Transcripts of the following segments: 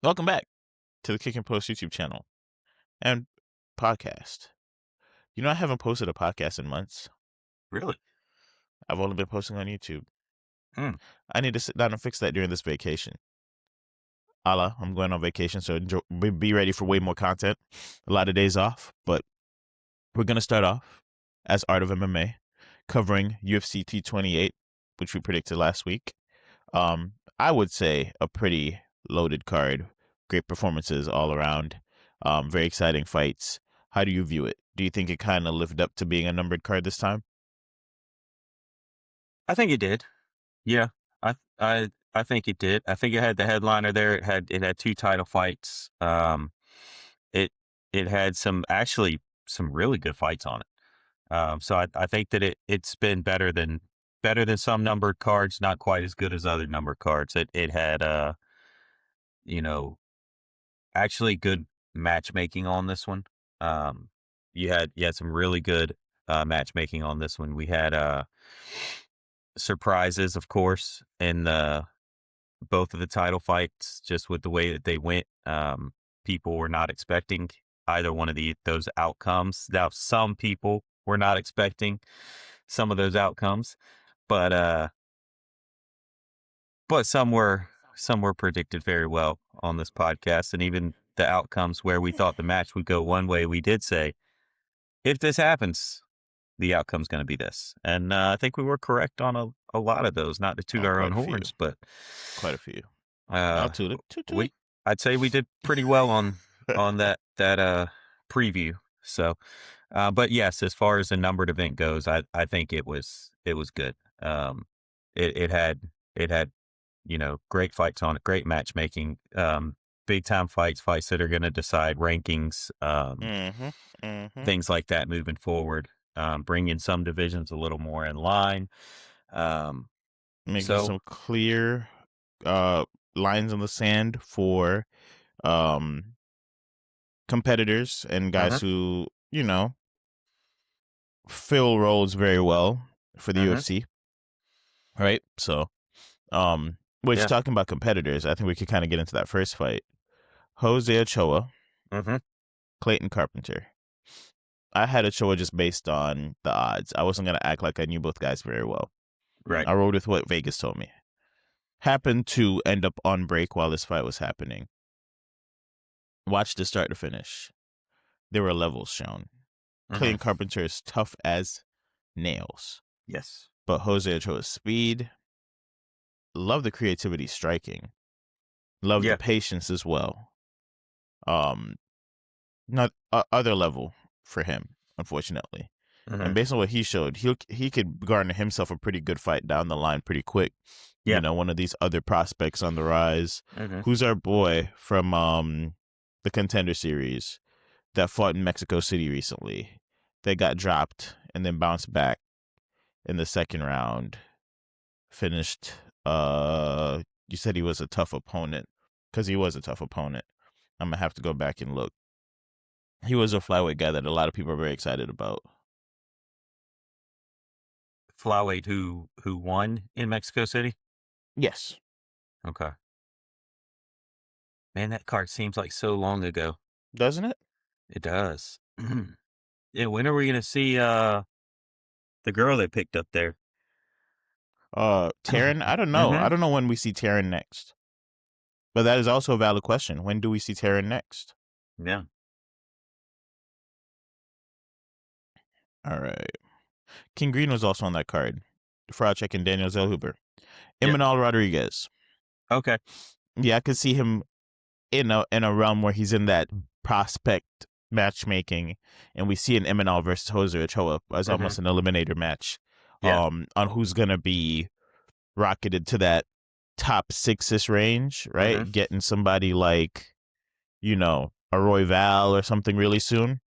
Welcome back to the Kick and Post YouTube channel and podcast. I haven't posted a podcast in months. Really? I've only been posting on YouTube. Hmm. I need to sit down and fix that during this vacation. I'm going on vacation, so be ready for way more content. A lot of days off, but we're going to start off as Art of MMA, covering UFC 228, which we predicted last week. I would say a pretty loaded card, great performances all around, very exciting fights. How do you view it? Do you think it kind of lived up to being a numbered card this time? I think it did. Yeah. I think it did. I think it had the headliner there. It had two title fights. It it had some really good fights on it. So I think that it's been better than some numbered cards, not quite as good as other numbered cards. It had you know, actually good matchmaking on this one. Um you had some really good matchmaking on this one. We had surprises, of course, in both of the title fights, just with the way that they went. People were not expecting either one of those outcomes. Now, some people were not expecting some of those outcomes, but some were predicted very well on this podcast, and even the outcomes where we thought the match would go one way, we did say, if this happens, the outcome's going to be this. And I think we were correct on a lot of those, not to toot Oh, our own quite a few. horns, but Quite a few. I'll uh, toot it. Toot toot. I'd say we did pretty well on that preview. So, but yes, as far as the numbered event goes, I think it was good. It had great fights on it, great matchmaking, big time fights that are going to decide rankings, Mm-hmm. Mm-hmm. things like that moving forward. Bringing some divisions a little more in line. Um, Making so some clear lines in the sand for um competitors and guys mhm, who, fill roles very well for the mhm, UFC, right? So, which yeah, talking about competitors, I think we could kind of get into that first fight. Jose Ochoa, mhm, Clayton Carpenter. I had Ochoa just based on the odds. I wasn't gonna act like I knew both guys very well. right, I rode with what Vegas told me. Happened to end up on break while this fight was happening. Watched it start to finish. There were levels shown. mhm, Clayton Carpenter is tough as nails, yes, but Jose Ochoa's speed, love the creativity striking, love the yeah, patience as well. Um, Not other level for him, unfortunately. And mhm, based on what he showed, he could garner himself a pretty good fight down the line pretty quick. yeah, One of these other prospects on the rise. mhm, Who's our boy from the Contender series that fought in Mexico City recently? They got dropped and then bounced back in the second round. Finished. You said he was a tough opponent because he was a tough opponent. I'm gonna have to go back and look. He was a flyweight guy that a lot of people are very excited about. flyweight who won in Mexico City. Yes, Okay, man, that card seems like so long ago. doesn't it? It does. Yeah, when are we gonna see the girl they picked up there? Taryn, I don't know. I Mhm. don't know when we see Taryn next. But that is also a valid question. When do we see Taryn next? Yeah. All right. King Green was also on that card. Fracek and Daniel Zellhuber. Yeah. Imanol Rodriguez. Okay. Yeah, I could see him in a realm where he's in that prospect matchmaking, and we see an Imanol versus Jose Ochoa as Mhm. almost an eliminator match. Yeah. On who's gonna be rocketed to that top six-ish range, Mhm. right? Getting somebody like, a Roy Val or something really soon,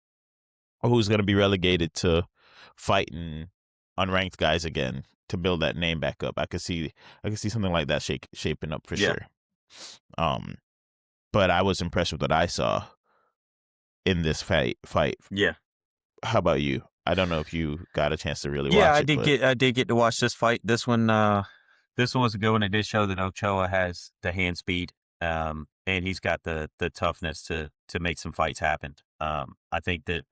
or who's going to be relegated to fighting unranked guys again to build that name back up. I could see something like that shaping up for Yeah. sure. Um, but I was impressed with what I saw in this fight. Yeah. How about you? I don't know if you got a chance to really Yeah, watch I it, did but get to watch this fight. This one was a good one. It did show that Ochoa has the hand speed. And he's got the toughness to make some fights happen. I think that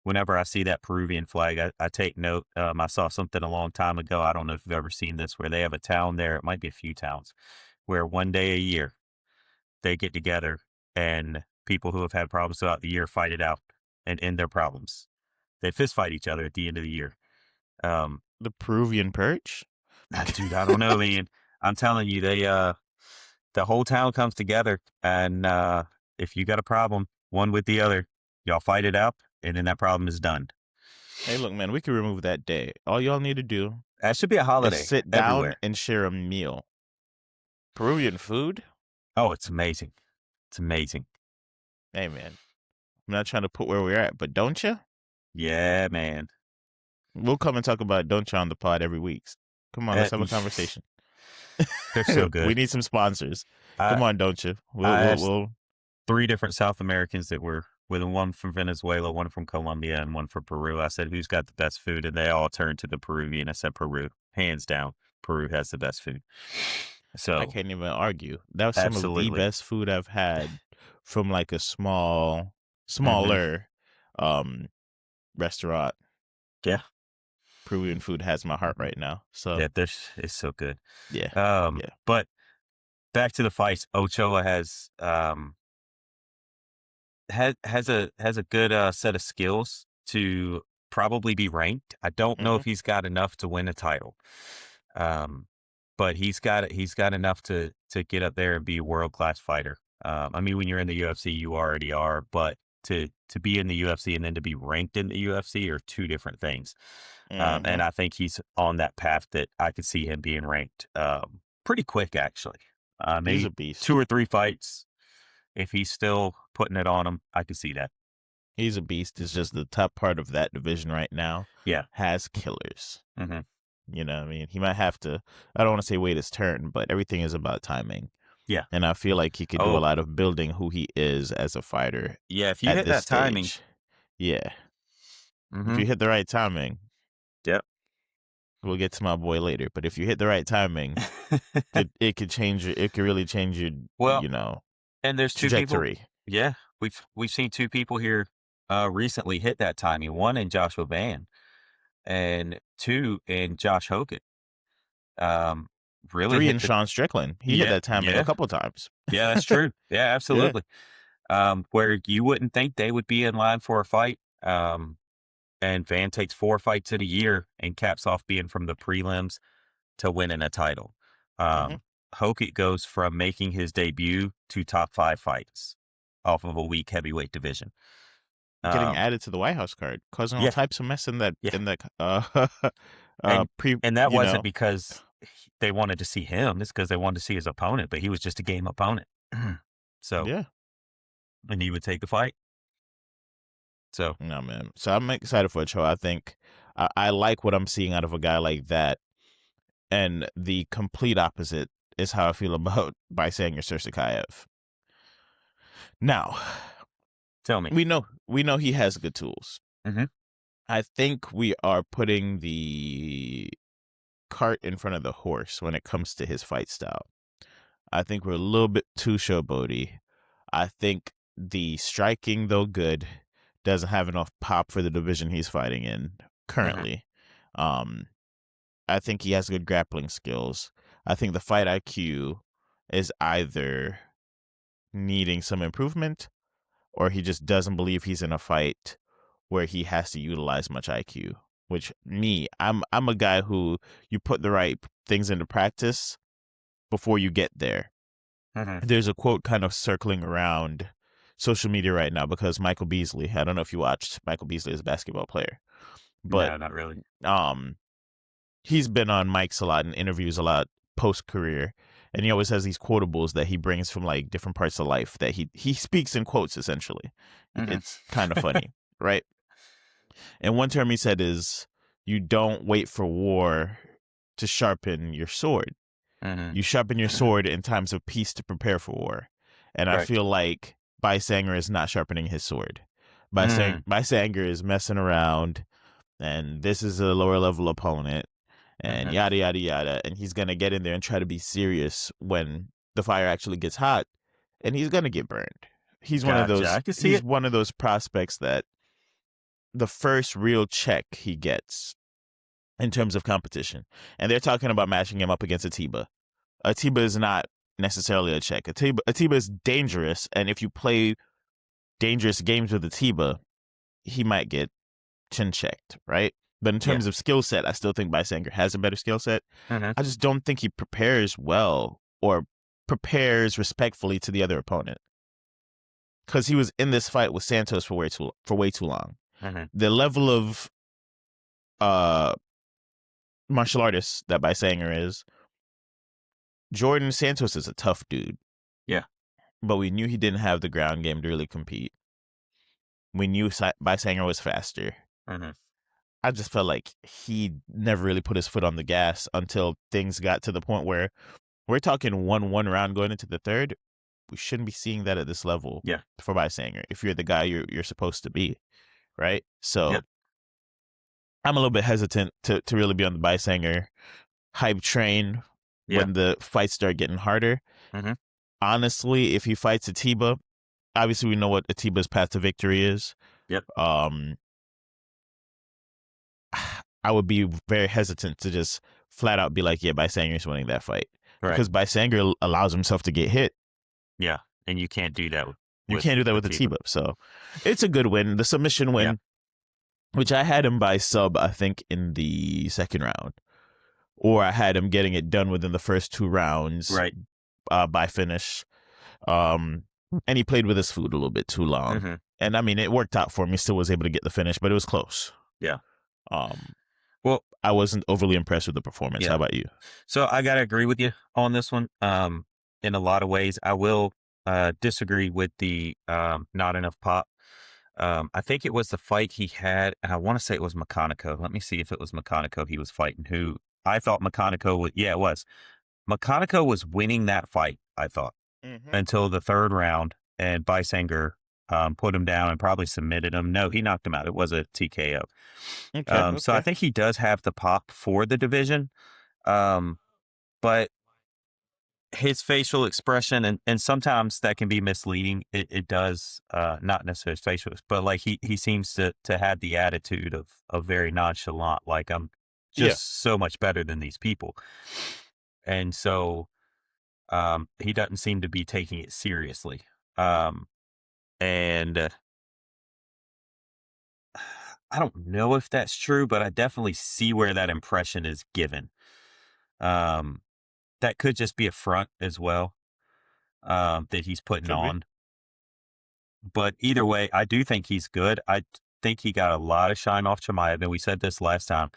whenever I see that Peruvian flag, I take note. I saw something a long time ago. I don't know if you've ever seen this, where they have a town there. It might be a few towns where one day a year they get together and people who have had problems throughout the year fight it out and end their problems. They fist fight each other at the end of the year. Um, The Peruvian perch? Dude, I don't know, man. I'm telling you, the whole town comes together, and if you got a problem, one with the other, y'all fight it out, and then that problem is done. Hey, look, man, we can remove that day. All y'all need to do That should be a is holiday sit down everywhere. and share a meal. Peruvian food? Oh, it's amazing. It's amazing. Hey, man, I'm not trying to put where we're at, but don't you? Yeah, man. We'll come and talk about don't you on the pod every week. Come on, let's Uh, have a conversation. They're so We good. need some sponsors. I Come on, don't you? I asked We'll 3 different South Americans that were with one from Venezuela, one from Colombia, and one from Peru. I said, "Who's got the best food?" And they all turned to the Peruvian. I said, "Peru, hands down. Peru has the best food." I So, can't even argue. That was some of the absolutely. best food I've had from like a Mhm. smaller restaurant. Yeah. Peruvian food has my heart right now. So Yeah, this is so good. yeah, yeah. But back to the fights, Ochoa has a good set of skills to probably be ranked. I don't know Hmm. if he's got enough to win a title. Um, but he's got enough to get up there and be a world class fighter. I mean, when you're in the UFC, you already are, but to be in the UFC and then to be ranked in the UFC are two different things. Hmm. And I think he's on that path that I could see him being ranked pretty quick, actually. He's a Maybe two beast. or three fights. If he's still putting it on him, I could see that. He's a beast. It's just the top part of that division right now Yeah. has killers. Hmm. You know what I mean? He might have to, I don't want to say wait his turn, but everything is about timing. Yeah. And I feel like he could do a Oh, lot of building who he is as a fighter yeah. If you at hit this that timing, stage. Yeah. If hmm you hit the right timing, yep. we'll get to my boy later. But if you hit the right timing, it could change it could really change your, Well, you know, and there's two people. trajectory. Yeah, we've seen two people here recently hit that timing. One in Joshua Van, and two in Josh Hogan. Um, really 3 hit in the Sean Strickland. He hit yeah that timing a yeah couple times. yeah. That's true. Yeah, Yeah. absolutely. Where you wouldn't think they would be in line for a fight. And Van takes 4 fights in a year and caps off being from the prelims to winning a title. Hmm. Hoke goes from making his debut to top 5 fights off of a weak heavyweight division. Getting Um, added to the White House card, causing all yeah, types of mess in that yeah, and pre, and that you wasn't know. because they wanted to see him; it's because they wanted to see his opponent. But he was just a game opponent, so Yeah. and he would take the fight. So No, man. So I'm excited for a show. I think I like what I'm seeing out of a guy like that. And the complete opposite is how I feel about Baisanger Sirsaikayev. Now, tell me, we know he has good tools. hmm I think we are putting the cart in front of the horse when it comes to his fight style. I think we're a little bit too showboaty. I think the striking, though good, doesn't have enough pop for the division he's fighting in hmm currently. Um, I think he has good grappling skills. I think the fight IQ is either needing some improvement or he just doesn't believe he's in a fight where he has to utilize much IQ. Which I'm a guy who you put the right things into practice before you get there. hmm There's a quote kind of circling around social media right now because Michael Beasley, I don't know if you watched, Michael Beasley is a basketball player, but no, not really. um he's been on mics a lot and interviews a lot post career, and he always has these quotables that he brings from like different parts of life that he speaks in quotes essentially. hmm It's kind of funny, right? And one term he said is, "You don't wait for war to sharpen your sword. hmm You sharpen your sword in times of peace to prepare for war." And I Correct. feel like Baisanger is not sharpening his sword. Mm, Baisanger is messing around, and this is a lower level opponent, and hmm yada yada yada, and he's gonna get in there and try to be serious when the fire actually gets hot, and he's gonna get burned. He's one of Gotcha. those. I can see He's it. one of those prospects that the first real check he gets in terms of competition, and they're talking about matching him up against Atiba. Atiba is not necessarily a check. Atiba is dangerous, and if you play dangerous games with Atiba, he might get chin checked, right? But in Yeah. terms of skill set, I still think Bisanger has a better skill set. Mm-hmm. I just don't think he prepares well or prepares respectfully to the other opponent, because he was in this fight with Santos for way too long. Mm-hmm. The level of uh martial artist that Bisanger is, Jordan Santos is a tough dude. Yeah. But we knew he didn't have the ground game to really compete. We knew Bisanger was faster. Mm-hmm. I just felt like he never really put his foot on the gas until things got to the point where we're talking 1-1 round going into the third. We shouldn't be seeing that at this level Yeah. for Bisanger if you're the guy you're supposed to be, right? So Yep. I'm a little bit hesitant to really be on the Bisanger hype train Yeah. when the fights start getting harder. Mm-hmm. Honestly, if he fights Atiba, obviously we know what Atiba's path to victory is. Yep. I would be very hesitant to just flat out be like, yeah, Bisanger's winning that fight. Right. Because Bisanger allows himself to get hit. Yeah. And you can't do that You can't do that with Atiba. So it's a good win. The submission win, which I had him by sub, I think, in the second round. Or I had him getting it done within the first 2 rounds, Right. By finish. And he played with his food a little bit too long. Mm-hmm. And I mean, it worked out for him. He still was able to get the finish, but it was close. Yeah. Well, I wasn't overly impressed with the performance. Yeah. How about you? So I gotta agree with you on this one. In a lot of ways, I will disagree with the not enough pop. I think it was the fight he had, and I want to say it was McConaughey. Let me see if it was McConaughey he was fighting. Who I thought McConaughey was. Yeah, it was. McConaughey was winning that fight, I thought, until the third round, and Bisanger put him down and probably submitted him. No, he knocked him out. It was a TKO. Okay. So I think he does have the pop for the division, but his facial expression, and sometimes that can be misleading. It does, not necessarily his facial, but like he seems to have the attitude of very nonchalant, like I'm just so much better than these people. And so he doesn't seem to be taking it seriously. And I don't know if that's true, but I definitely see where that impression is given. That could just be a front as well, that he's putting Could be. on. But either way, I do think he's good. I think he got a lot of shine off Chimaev, and we said this last time.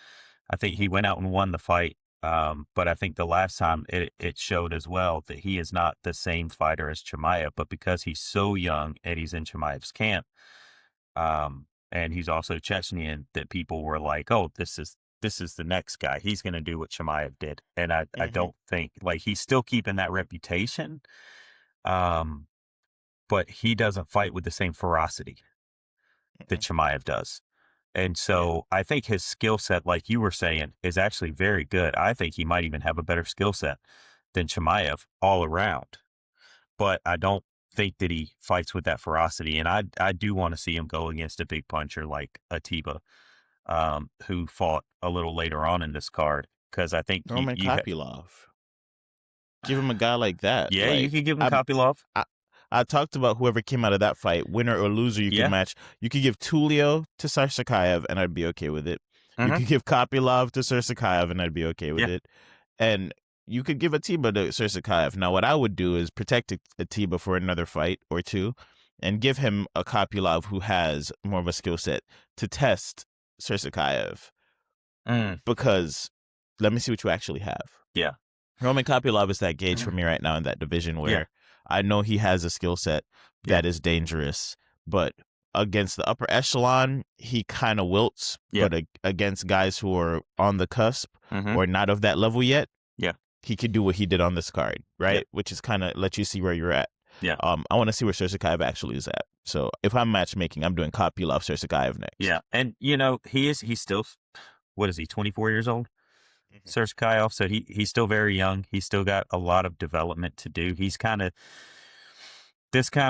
I think he went out and won the fight, but I think the last time it showed as well that he is not the same fighter as Chimaev, but because he's so young and he's in Chimaev's camp, and he's also Chechnyan, that people were like, oh, this is the next guy. He's going to do what Chimaev did. And I don't think, like, he's still keeping that reputation, but he doesn't fight with the same ferocity that Chimaev does. And so I think his skill set, like you were saying, is actually very good. I think he might even have a better skill set than Chimaev all around. But I don't think that he fights with that ferocity. And I do want to see him go against a big puncher like Atiba, who fought a little later on in this card. Because I think Roman Kopylov. Give him a guy like that. Yeah, like, you could give him Kopylov. I talked about whoever came out of that fight, winner or loser, you could match. You could give Tulio to Sarsakayev, and I'd be okay with it. You could give Kopylov to Sarsakayev, and I'd be okay with it. And you could give Atiba to Sarsakayev. Now, what I would do is protect Atiba for another fight or two, and give him a Kopylov who has more of a skill set to test Sarsakayev. Because let me see what you actually have. Yeah. Roman Kopylov is that gauge for me right now in that division where I know he has a skill set that is dangerous, but against the upper echelon, he kind of wilts. But against guys who are on the cusp or not of that level yet, he could do what he did on this card, right? Which is kind of let you see where you're at. I want to see where Sarsakayev actually is at. So if I'm matchmaking, I'm doing Kopylov Sarsakayev next. Yeah, and he's still, what is he, 24 years old? Surskayev. So he's still very young. He's still got a lot of development to do. This kind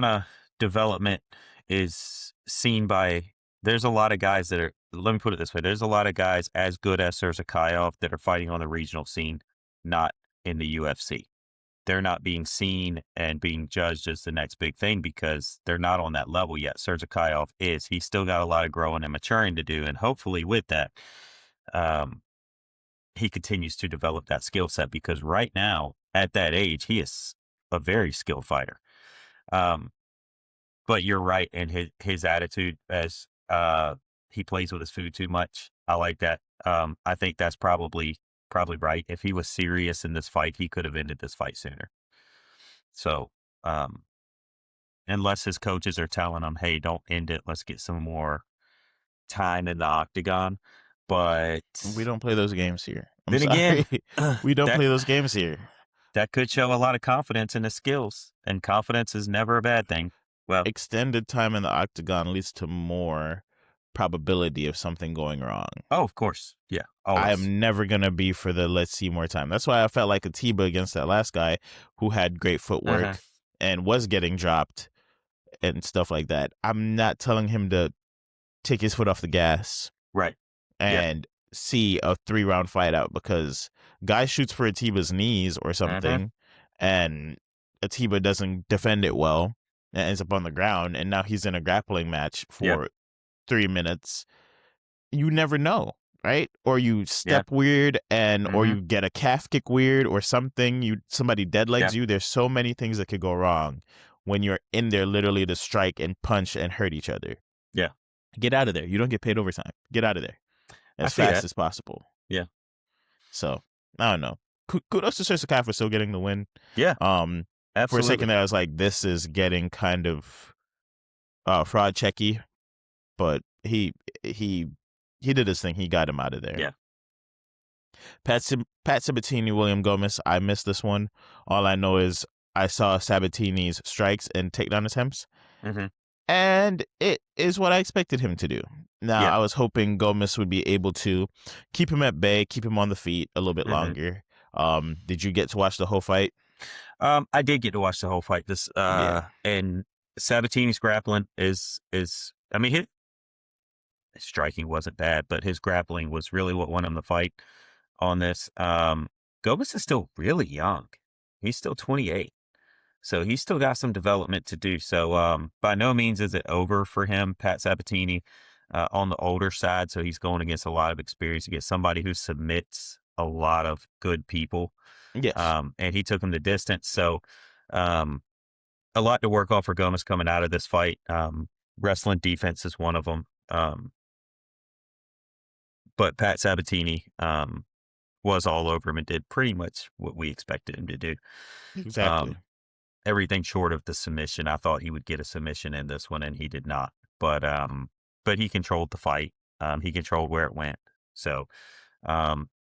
of development is seen by, there's a lot of guys that are, let me put it this way, there's a lot of guys as good as Surskayev that are fighting on the regional scene, not in the UFC. They're not being seen and being judged as the next big thing because they're not on that level yet. Surskayev is. He's still got a lot of growing and maturing to do, and hopefully with that, he continues to develop that skill set because right now, at that age, he is a very skilled fighter. But you're right in his attitude as he plays with his food too much. I like that. I think that's probably right. If he was serious in this fight, he could have ended this fight sooner. So, unless his coaches are telling him, "Hey, don't end it. Let's get some more time in the octagon." But We don't play those games here. I'm then sorry. again, We don't that play those games here. that could show a lot of confidence in his skills, and confidence is never a bad thing. Well, Extended time in the octagon leads to more probability of something going wrong. oh, of course. Yeah, I always. am never going to be for the let's see more time. That's why I felt like Atiba against that last guy who had great footwork and was getting dropped and stuff like that. I'm not telling him to take his foot off the gas Right. and see a 3-round fight out because guy shoots for Atiba's knees or something and Atiba doesn't defend it well and ends up on the ground and now he's in a grappling match for 3 minutes. You never know, right? Or you step weird and or you get a calf kick weird or something, somebody deadlegs you. There's so many things that could go wrong when you're in there literally to strike and punch and hurt each other. Yeah. Get out of there. You don't get paid overtime. Get out of there as fast as possible. Yeah. So, I don't know. Kudos to Surskayev for still getting the win. Yeah. Absolutely. For a second there, I was like, this is getting kind of fraud checky, but he did his thing. He got him out of there. Yeah. Pat Sabatini, William Gomez. I missed this one. All I know is I saw Sabatini's strikes and takedown attempts. And it is what I expected him to do. Now, I was hoping Gomez would be able to keep him at bay, keep him on the feet a little bit longer. Did you get to watch the whole fight? I did get to watch the whole fight. And Sabatini's grappling is I mean, his striking wasn't bad, but his grappling was really what won him the fight on this. Gomez is still really young. He's still 28. So he's still got some development to do. So by no means is it over for him, Pat Sabatini, on the older side. So he's going against a lot of experience, against somebody who submits a lot of good people. Yes. And he took him the distance. So a lot to work on for Gomez coming out of this fight. Wrestling defense is one of them. But Pat Sabatini was all over him and did pretty much what we expected him to do. Exactly. Everything short of the submission. I thought he would get a submission in this one, and he did not. But he controlled the fight. He controlled where it went. So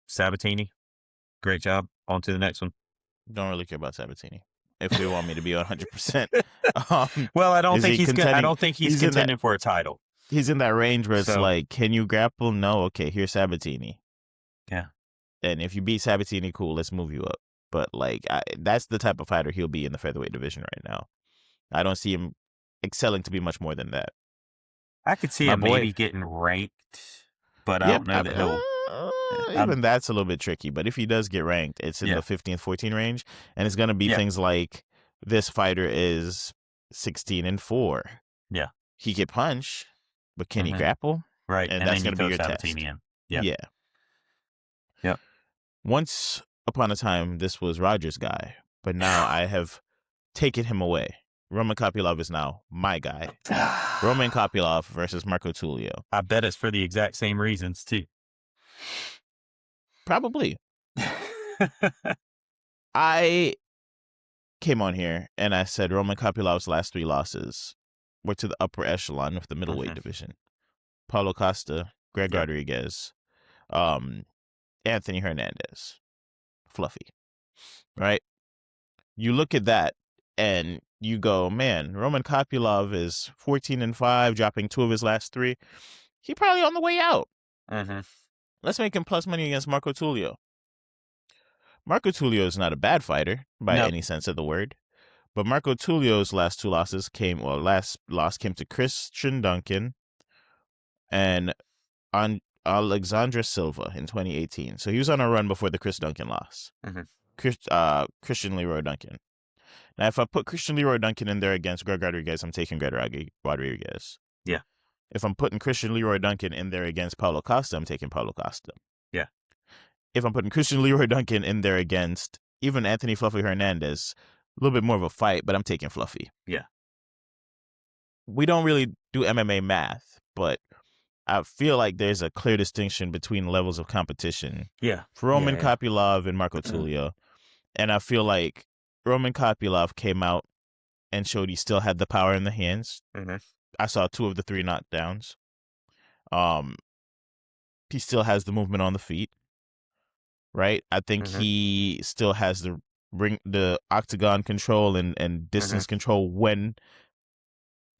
Sabatini, great job. On to the next one. Don't really care about Sabatini. If we want me to be 100%. Well, I don't think he's contending for a title. He's in that range where it's like, can you grapple? No. Okay, here's Sabatini. Yeah. And if you beat Sabatini, cool, let's move you up. But like, that's the type of fighter he'll be in the featherweight division right now. I don't see him excelling to be much more than that. I could see him maybe getting ranked, but I don't know that he'll. Even that's a little bit tricky. But if he does get ranked, it's in the 15-14 range, and it's going to be things like this fighter is 16-4. Yeah, he can punch, but can he grapple? Right, and that's going to be your test. Yeah. Once upon a time, this was Roger's guy, but now I have taken him away. Roman Kopylov is now my guy. Roman Kopylov versus Marco Tulio. I bet it's for the exact same reasons, too. Probably. I came on here and I said Roman Kopylov's last 3 losses were to the upper echelon of the middleweight division. Paulo Costa, Greg Rodriguez, Anthony Hernandez. Fluffy. Right? You look at that and you go, man, Roman Kopylov is 14-5, dropping 2 of his last 3. He probably on the way out. Let's make him plus money against Marco Tulio. Marco Tulio is not a bad fighter by No. any sense of the word, but Marco Tulio's last two losses last loss came to Christian Duncan and on Alexandre Silva in 2018. So he was on a run before the Chris Duncan loss. Mhm. Christian Leroy Duncan. Now, if I put Christian Leroy Duncan in there against Greg Rodriguez, I'm taking Greg Rodriguez. Yeah. If I'm putting Christian Leroy Duncan in there against Paulo Costa, I'm taking Paulo Costa. Yeah. If I'm putting Christian Leroy Duncan in there against even Anthony Fluffy Hernandez, a little bit more of a fight, but I'm taking Fluffy. Yeah. We don't really do MMA math, but I feel like there's a clear distinction between levels of competition Yeah. for Roman Yeah. Kopylov and Marco Tulio. And I feel like Roman Kopylov came out and showed he still had the power in the hands. Mhm. I saw 2 of the 3 knockdowns. He still has the movement on the feet, right? I think Mhm. he still has the octagon control and Mhm. distance control when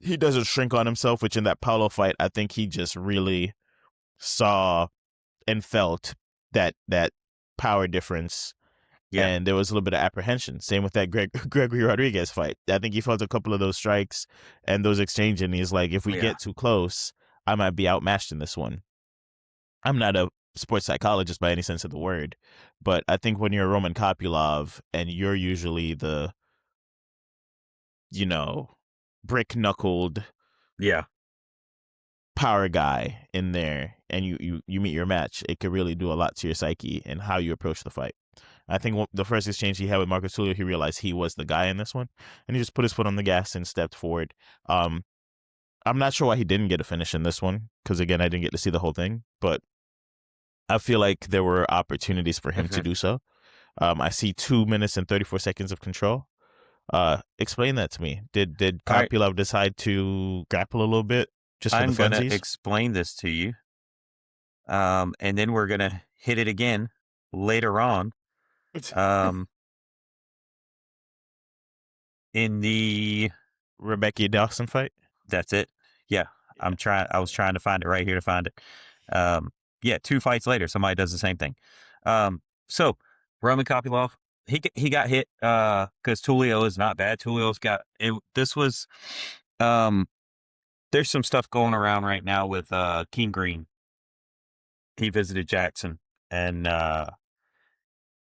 he doesn't shrink on himself, which in that Paulo fight, I think he just really saw and felt that power difference, Yeah. and there was a little bit of apprehension. Same with that Gregory Rodriguez fight. I think he felt a couple of those strikes and those exchange, and he's like, if we Yeah. get too close, I might be outmatched in this one. I'm not a sports psychologist by any sense of the word, but I think when you're Roman Kopylov and you're usually the, you know, brick knuckled Yeah. power guy in there and you meet your match, it could really do a lot to your psyche and how you approach the fight. I think the first exchange he had with Marcus Tulio, he realized he was the guy in this one, and he just put his foot on the gas and stepped forward. I'm not sure why he didn't get a finish in this one, because again, I didn't get to see the whole thing, but I feel like there were opportunities for him to Mhm. do so. I see 2 minutes and 34 seconds of control. Explain that to me. Did All right. Kopylov decide to grapple a little bit just for the I'm gonna funsies? explain this to you, and then we're gonna hit it again later on. Um, in the Rebecca Dawson fight? That's it. Yeah, Yeah. I was trying to find it right here to find it. Um, yeah, 2 fights later, somebody does the same thing. So Roman Kopylov, he got hit because Tulio is not bad. Tulio's got it. This was um, there's some stuff going around right now with King Green. He visited Jackson and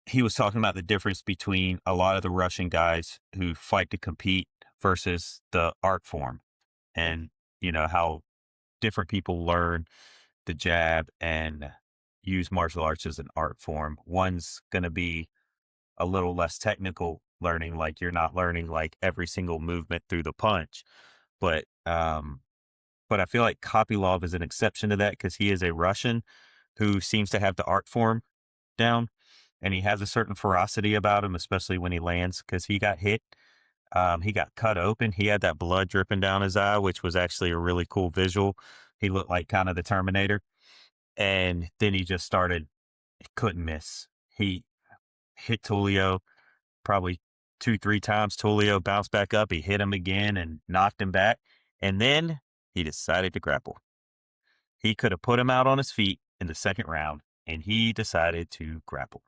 he was talking about the difference between a lot of the Russian guys who fight to compete versus the art form, and how different people learn the jab and use martial arts as an art form. One's going to be a little less technical learning, like you're not learning like every single movement through the punch, but but I feel like Kopylov is an exception to that because he is a Russian who seems to have the art form down, and he has a certain ferocity about him, especially when he lands, because he got hit. He got cut open. He had that blood dripping down his eye, which was actually a really cool visual. He looked like kind of the Terminator. And then he just started, he couldn't miss. He hit Tulio probably 2, 3 times. Tulio bounced back up. He hit him again and knocked him back. And then he decided to grapple. He could have put him out on his feet in the second round, and he decided to grapple.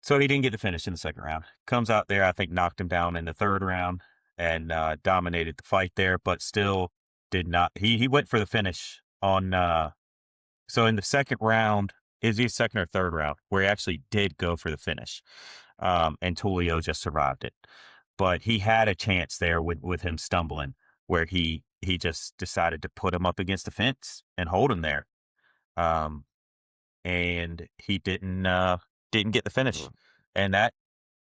So he didn't get the finish in the second round. Comes out there, I think knocked him down in the third round and dominated the fight there, but still did not. He went for the finish on. So in the second round, is he second or third round, where he actually did go for the finish, and Tulio just survived it. But he had a chance there with him stumbling, where he just decided to put him up against the fence and hold him there. Um, and he didn't get the finish, and that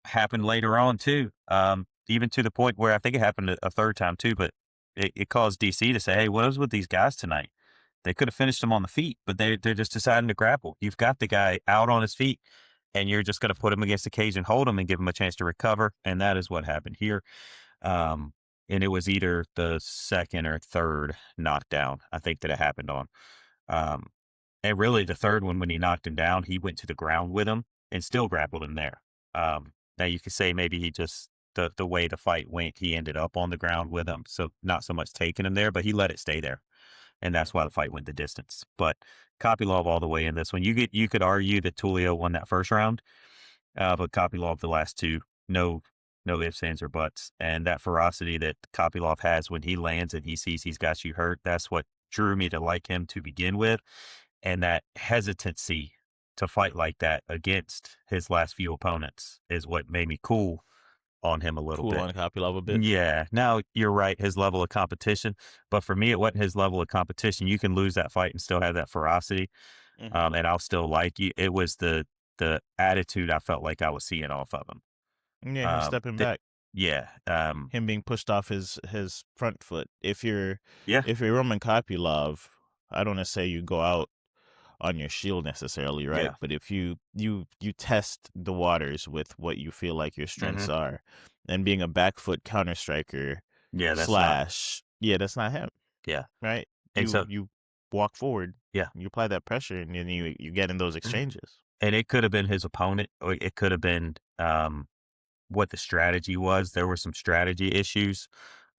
happened later on too. Even to the point where I think it happened a third time too, but it caused DC to say, "Hey, what was with these guys tonight? They could have finished him on the feet, but they're just deciding to grapple. You've got the guy out on his feet, and you're just going to put him against the cage and hold him and give him a chance to recover." And that is what happened here. Um, and it was either the second or third knockdown I think that it happened on. Um, and really, the third one, when he knocked him down, he went to the ground with him and still grappled him there. Now you could say maybe he just the way the fight went, he ended up on the ground with him, so not so much taking him there, but he let it stay there. and that's why the fight went the distance. But Kopylov all the way in this one. You could argue that Tulio won that first round, but Kopylov the last two, no ifs, ands, or buts. And that ferocity that Kopylov has when he lands and he sees he's got you hurt, that's what drew me to like him to begin with. And that hesitancy to fight like that against his last few opponents is what made me cool on him a little Cool bit. on Kopylov a bit. Yeah. Now you're right, his level of competition. But for me, it wasn't his level of competition. You can lose that fight and still have that ferocity. Hmm. And I'll still like you. It was the attitude I felt like I was seeing off of him. Yeah, him stepping back, Yeah. him being pushed off his front foot. Yeah. If you're Roman Kopylov, I don't want to say you go out on your shield necessarily, right? Yeah. But if you test the waters with what you feel like your strengths Hmm. are, and being a back foot counter striker Yeah. That's not. slash, yeah, that's not him, Yeah. right? And so, You walk forward, yeah. you apply that pressure, and then you get in those exchanges. And it could have been his opponent, or it could have been what the strategy was. There were some strategy issues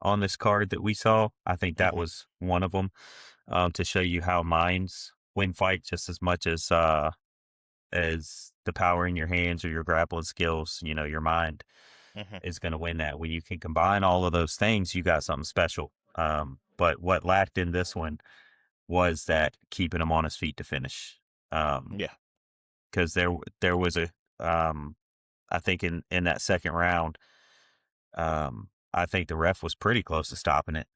on this card that we saw. I think that Hmm. was one of them, to show you how minds win fight just as much as the power in your hands or your grappling skills. Your mind Hmm. is going to win that. When you can combine all of those things, you got something special. But what lacked in this one was that keeping him on his feet to finish. Um, Yeah. because there was a I think in that second round, I think the ref was pretty close to stopping it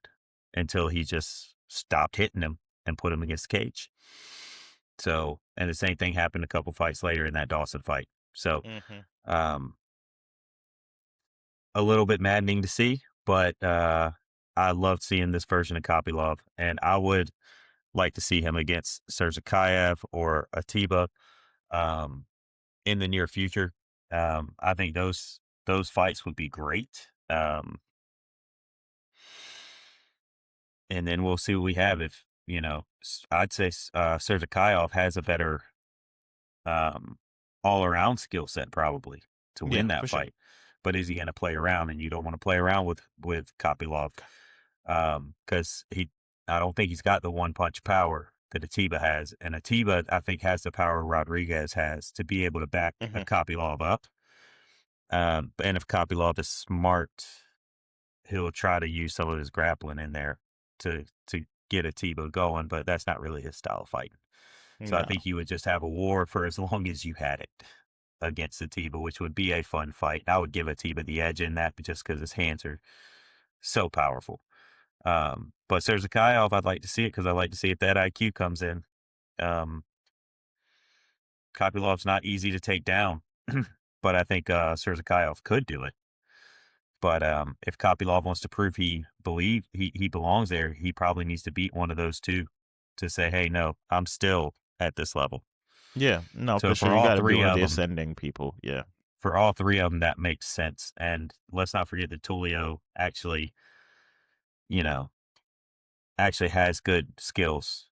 until he just stopped hitting him and put him against the cage. So, and the same thing happened a couple fights later in that Dawson fight. So, Hmm. um, a little bit maddening to see, but I loved seeing this version of Kopylov, and I would like to see him against Serzakayev or Atiba um, in the near future. I think those fights would be great. And then we'll see what we have. If I'd say Serzakayev has a better all around skill set probably to Yeah, win for that sure. fight. But is he going to play around? And you don't want to play around with Kopylov, because I don't think he's got the one punch power that Atiba has, and Atiba I think has the power Rodriguez has to be able to back a Hmm. Kopylov up. And if Kopylov is smart, he'll try to use some of his grappling in there to get Atiba going, but that's not really his style of fighting. So I No. think you would just have a war for as long as you had it against Atiba, which would be a fun fight. I would give Atiba the edge in that just because his hands are so powerful. But Serzakayev, I'd like to see it because I like to see if that IQ comes in. Um, Kopylov's not easy to take down, but I think Serzakayev could do it. But if Kopylov wants to prove he belongs there, he probably needs to beat one of those two to say, hey, no, I'm still at this level. Yeah, no, So for sure. You got to be one of the them, ascending people. Yeah. for all three of them, that makes sense. And let's not forget that Tulio you know, actually has good skills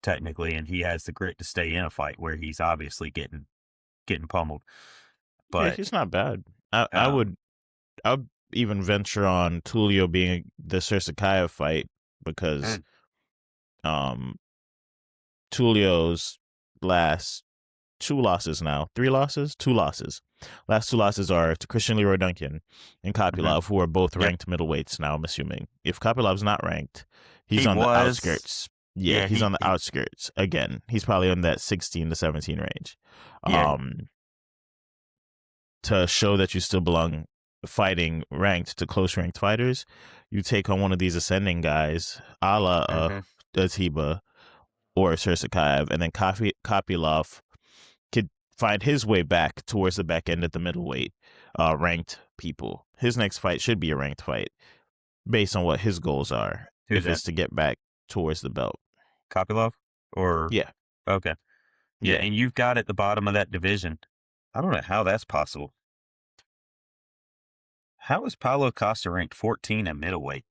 technically, and he has the grit to stay in a fight where he's obviously getting pummeled. Yeah, But he's not bad. I um, would I'd even venture on Tulio being the Cersei fight because mm, um Tulio's last two losses now, three losses, two losses. Last two losses are to Christian Leroy Duncan and mhm, Kopylov, who are both yep, ranked middleweights now, I'm assuming. If Kopylov's not ranked, he's he on the was. outskirts. Yeah, Yeah, he's on the outskirts. Again, he's probably on that 16 to 17 range. yeah, Um, to show that you still belong fighting ranked to close ranked fighters, you take on one of these ascending guys, a la hmm Atiba or Sersakayev, and then Kopylov could find his way back towards the back end of the middleweight ranked people. His next fight should be a ranked fight based on what his goals are, Who's if that? it's to get back towards the belt. Kopylov or Yeah, okay, yeah, yeah. and you've got at the bottom of that division. I don't know how that's possible. How is Paulo Costa ranked 14 at middleweight?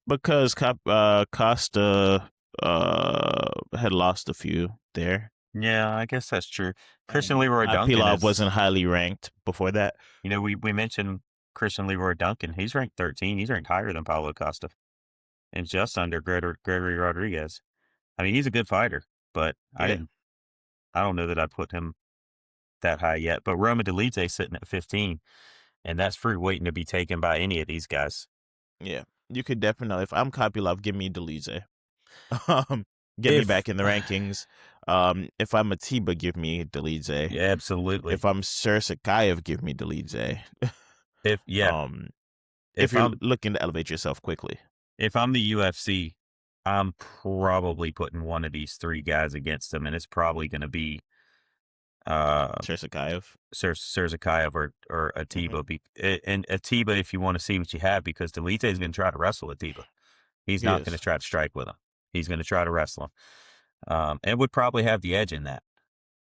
Because Costa had lost a few there. Yeah, I guess that's true. Christian And Leroy Duncan Pilov is, wasn't highly ranked before that. we mentioned Christian Leroy Duncan. He's ranked 13. He's ranked higher than Paulo Costa. and just under Gregory Rodriguez. I mean, he's a good fighter, but Yeah, I don't know that I'd put him that high yet. But Roma Delite sitting at 15, and that's fruit waiting to be taken by any of these guys. yeah. You could definitely. If I'm Kopylov, give me Delize. Um, get me If back in the rankings. If I'm Atiba, give me Delize. yeah, absolutely. If I'm Sir Sakayev, give me Delize. If yeah, um, if if you're I'm looking to elevate yourself quickly, if I'm the UFC, I'm probably putting one of these three guys against him, and it's probably going to be uh, Sir Sakayev. Surzakayev or Hmm. Atiba. And Atiba, if you want to see what you have, because Delite is going to try to wrestle Atiba. He's He not going to is. try to strike with him. He's going to try to wrestle him, and would probably have the edge in that.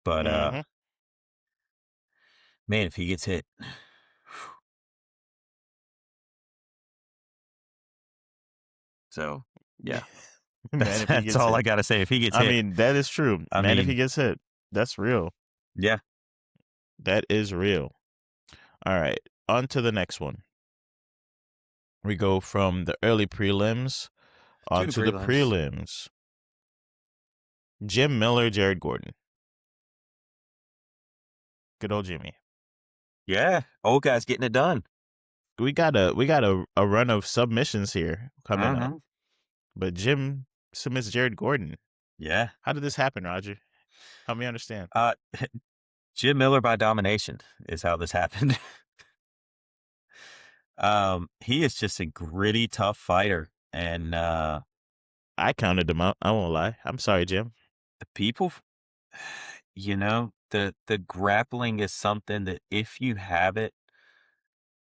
But Hmm. man, if he gets hit, so yeah, Man, if he that's gets all hit. I got to say. If he gets I hit, mean, that is true. I Man, if he mean, gets hit, that's real. yeah, That is real. All right, on to the next one. We go from the early prelims to the onto the prelims. prelims. Jim Miller, Jared Gordon. Good old Jimmy. Yeah, old guy's getting it done. We got a run of submissions here coming up. Hmm. But Jim submits Jared Gordon. Yeah. How did this happen, Roger? Help me understand. Uh, Jim Miller by domination is how this happened. He is just a gritty, tough fighter, and I counted them out. I won't lie. I'm sorry, Jim. the people, the grappling is something that if you have it,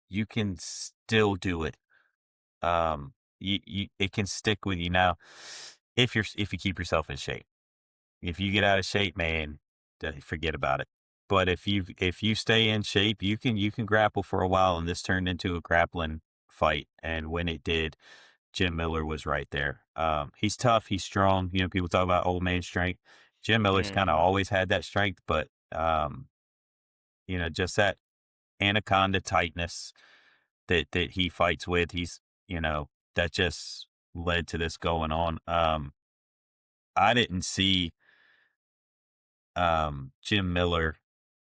you can still do it. It can stick with you now if you keep yourself in shape. If you get out of shape, man, forget about it. But if you stay in shape, you can grapple for a while, and this turned into a grappling fight. And when it did, Jim Miller was right there. He's tough, he's strong. People talk about old man strength. Jim Miller's kind of Hmm. always had that strength, but just that anaconda tightness that he fights with. That just led to this going on. I didn't see Jim Miller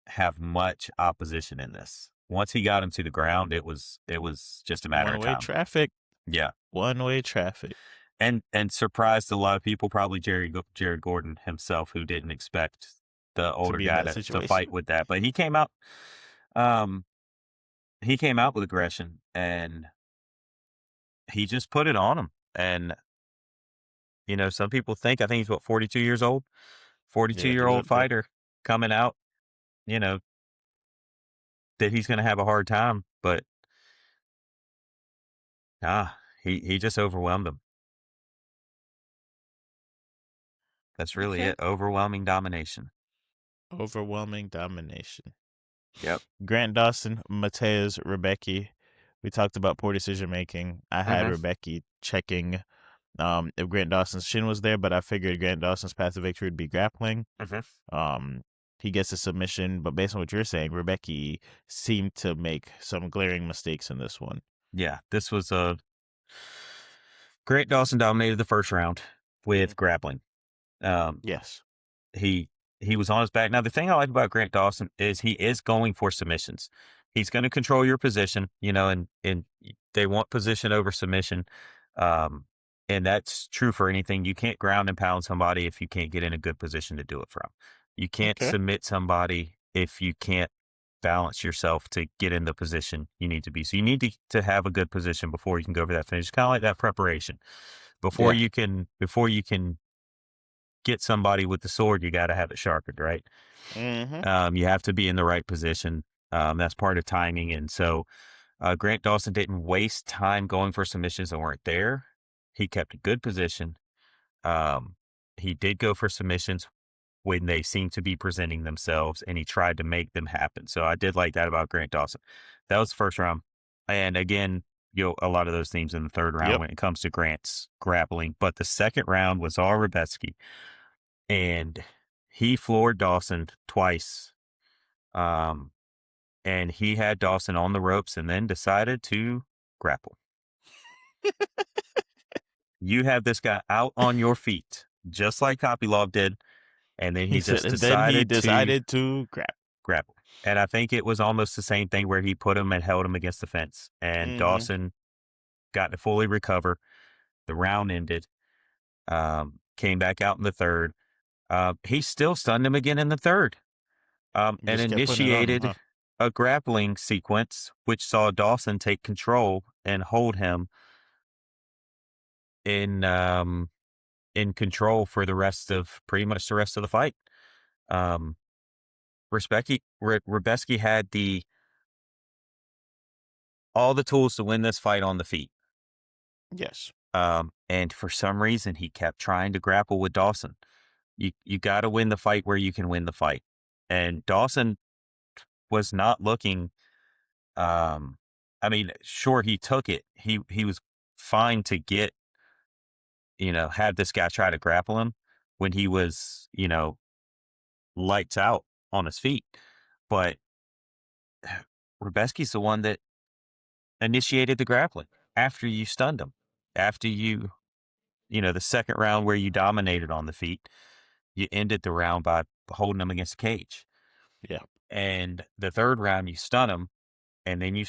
have much opposition in this. Once he got him to the ground, it was just a matter One of way time. traffic. Yeah, One way traffic. and surprised a lot of people, probably Jared Gordon himself, who didn't expect the To older be in guy that to situation. fight with that. But um, he came out with aggression, and he just put it on him. And some people I think he's what, 42 years old, 42 Yeah, year he's old up there. fighter coming out. You know that he's going to have a hard time, but he just overwhelmed him. That's really Okay. it. Overwhelming domination. Overwhelming domination. Yep. Grant Dawson, Mateus, Rebecca. We talked about poor decision making. I had Mhm. Rebecca checking if Grant Dawson's shin was there, but I figured Grant Dawson's path to victory would be grappling. Mhm. Um, he gets a submission, but based on what you're saying, Rebecca seemed to make some glaring mistakes in this one. Yeah, this was a Grant Dawson dominated the first round with Mhm. grappling. Um, Yes. he he was on his back. Now, the thing I like about Grant Dawson is he is going for submissions. He's going to control your position, and they want position over submission. Um, and that's true for anything. You can't ground and pound somebody if you can't get in a good position to do it from. You can't Okay. submit somebody if you can't balance yourself to get in the position you need to be. So you need to have a good position before you can go for that finish. Kind of like that preparation. Before Yeah. you can get somebody with the sword, you got to have it sharpened, right? Mm-hmm. You have to be in the right position. That's part of timing. And so Grant Dawson didn't waste time going for submissions that weren't there. He kept a good position. Um, he did go for submissions when they seemed to be presenting themselves, and he tried to make them happen. So I did like that about Grant Dawson. That was the first round. And again, a lot of those themes in the third round Yep. when it comes to Grant's grappling. But the second round was all Rebetsky, and he floored Dawson twice. Um, and he had Dawson on the ropes and then decided to grapple. You have this guy out on your feet, just like Kopylov did, and then He he said, just and then he decided to decided to grab. grapple. And I think it was almost the same thing where he put him and held him against the fence, and Mm-hmm. Dawson got to fully recover. The round ended. Came back out in the third. He still stunned him again in the third, and Just kept putting it on him, initiated huh? a grappling sequence, which saw Dawson take control and hold him in in control for the rest of pretty much the rest of the fight. Um, Rebeski had the all the tools to win this fight on the feet. Yes. And for some reason, he kept trying to grapple with Dawson. You got to win the fight where you can win the fight. And Dawson was not looking. I mean, sure he took it. He was fine to get have this guy try to grapple him when he was lights out on his feet. But Rebeski's the one that initiated the grappling after you stunned him, after the second round where you dominated on the feet, you ended the round by holding him against the cage. Yeah. And the third round, you stun him, and then you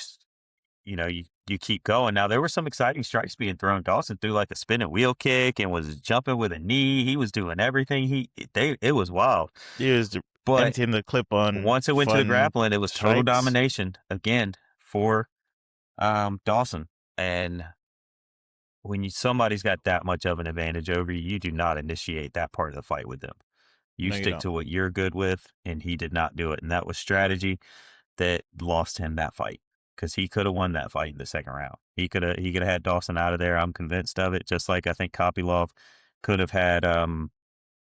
keep going. Now, there were some exciting strikes being thrown. Dawson threw like a spinning wheel kick and was jumping with a knee. He was doing everything. It was wild. He was But emptying the clip on once it went to the fun grappling, it was total strikes. domination again for Dawson. And when somebody's got that much of an advantage over you, you do not initiate that part of the fight with them. You No, you stick don't. to what you're good with, and he did not do it. And that was strategy that lost him that fight because he could have won that fight in the second round. He could have had Dawson out of there. I'm convinced of it. Just like I think Kopylov could have had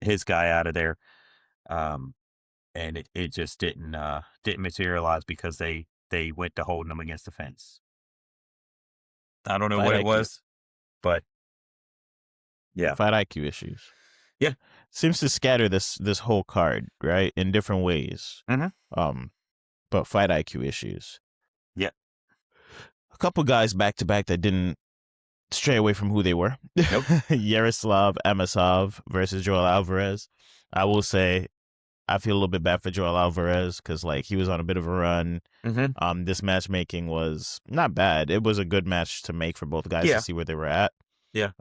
his guy out of there. And it just didn't materialize because they went to holding him against the fence. I don't know Fight what it IQ. was, but yeah. Fight IQ issues. Yeah. Seems to scatter this whole card, right? In different ways. Mhm. But fight IQ issues. Yeah. A couple guys back to back that didn't stray away from who they were. Nope. Yaroslav Amosov versus Joel Alvarez. I will say I feel a little bit bad for Joel Alvarez because he was on a bit of a run. Mhm. This matchmaking was not bad. It was a good match to make for both guys Yeah. to see where they were at. Yeah.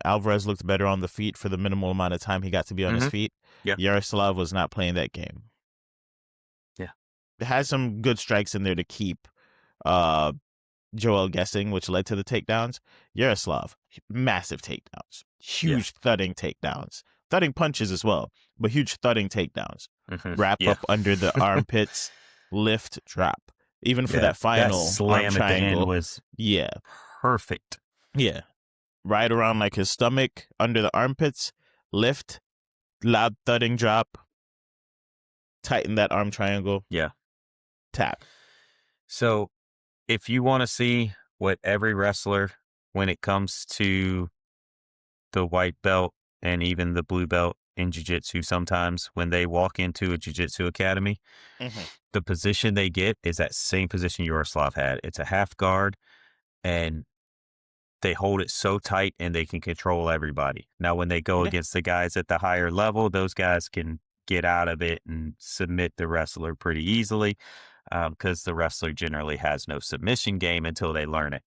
Alvarez looked better on the feet for the minimal amount of time he got to be on his Mhm. feet. Yeah. Yaroslav was not playing that game. Yeah. It had some good strikes in there to keep Joel guessing, which led to the takedowns. Yaroslav, massive takedowns. Huge thudding takedowns. Thudding punches as well, but huge thudding takedowns. Mhm. Wrap Yeah. up under the armpits, lift, drop. Even for Yeah. that final slam arm at the end triangle. was Yeah. perfect. Yeah. Right around his stomach, under the armpits, lift, loud thudding drop, tighten that arm triangle, Yeah. tap. So if you want to see what every wrestler, when it comes to the white belt and even the blue belt in jiu-jitsu, sometimes when they walk into a jiu-jitsu academy, the position they get is that same position Yaroslav had. It's a half guard, and they hold it so tight and they can control everybody. Now, when they go Yeah. against the guys at the higher level, those guys can get out of it and submit the wrestler pretty easily because the wrestler generally has no submission game until they learn it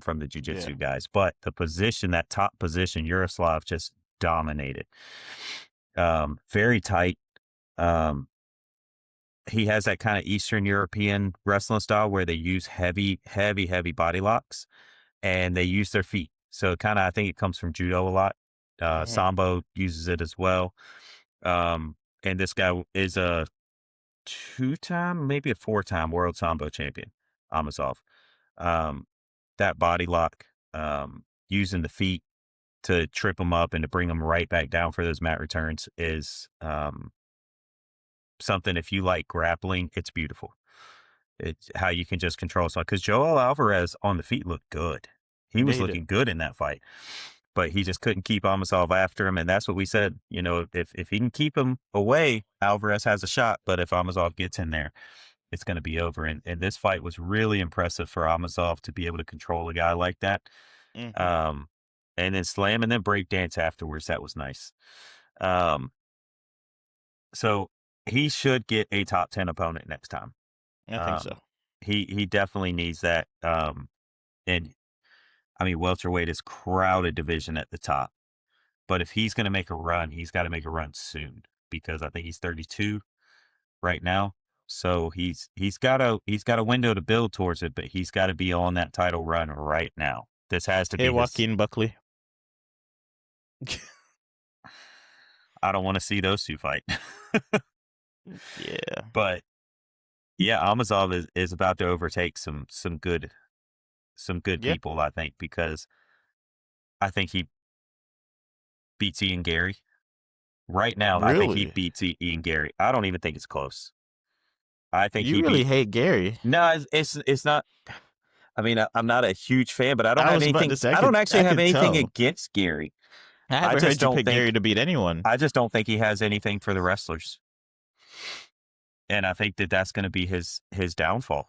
from the jiu-jitsu guys. But the position, that top position, Yaroslav just dominated. Very tight. He has that kind of Eastern European wrestling style where they use heavy, heavy, heavy body locks and they use their feet. So I think it comes from judo a lot. Sambo uses it as well. And this guy is a two-time, maybe a four-time world Sambo champion, Amosov. That body lock, using the feet to trip him up and to bring him right back down for those mat returns is something, if you like grappling, it's beautiful. It's how you can just control someone. Because Joel Alvarez on the feet looked good. He was They looking did. good in that fight, but he just couldn't keep Amosov after him. And that's what we said. If he can keep him away, Alvarez has a shot. But if Amosov gets in there, it's going to be over. And this fight was really impressive for Amosov to be able to control a guy like that. and then slam and then break dance afterwards. That was nice. Um, so he should get a top 10 opponent next time. I think so. Um, he definitely needs that. And I mean, welterweight is crowded division at the top. But if he's going to make a run, he's got to make a run soon because I think he's 32 right now. So he's got a window to build towards it, but he's got to be on that title run right now. This has to Hey, be his. Joaquin Buckley. I don't want to see those two fight. Yeah. But yeah, Amazov is about to overtake some good Yeah. people, I think, because I think he beats Ian Gary. Right now, I think he Really? beats Ian Gary. I don't even think it's close. I think You he really beat. hate Gary. No, it's not. I mean, I'm not a huge fan, but I don't I have was about to anything. say, I don't I actually have could anything tell. against Gary. I I haven't just heard you don't pick Gary think. to beat anyone. I just don't think he has anything for the wrestlers, and I think that that's going to be his downfall.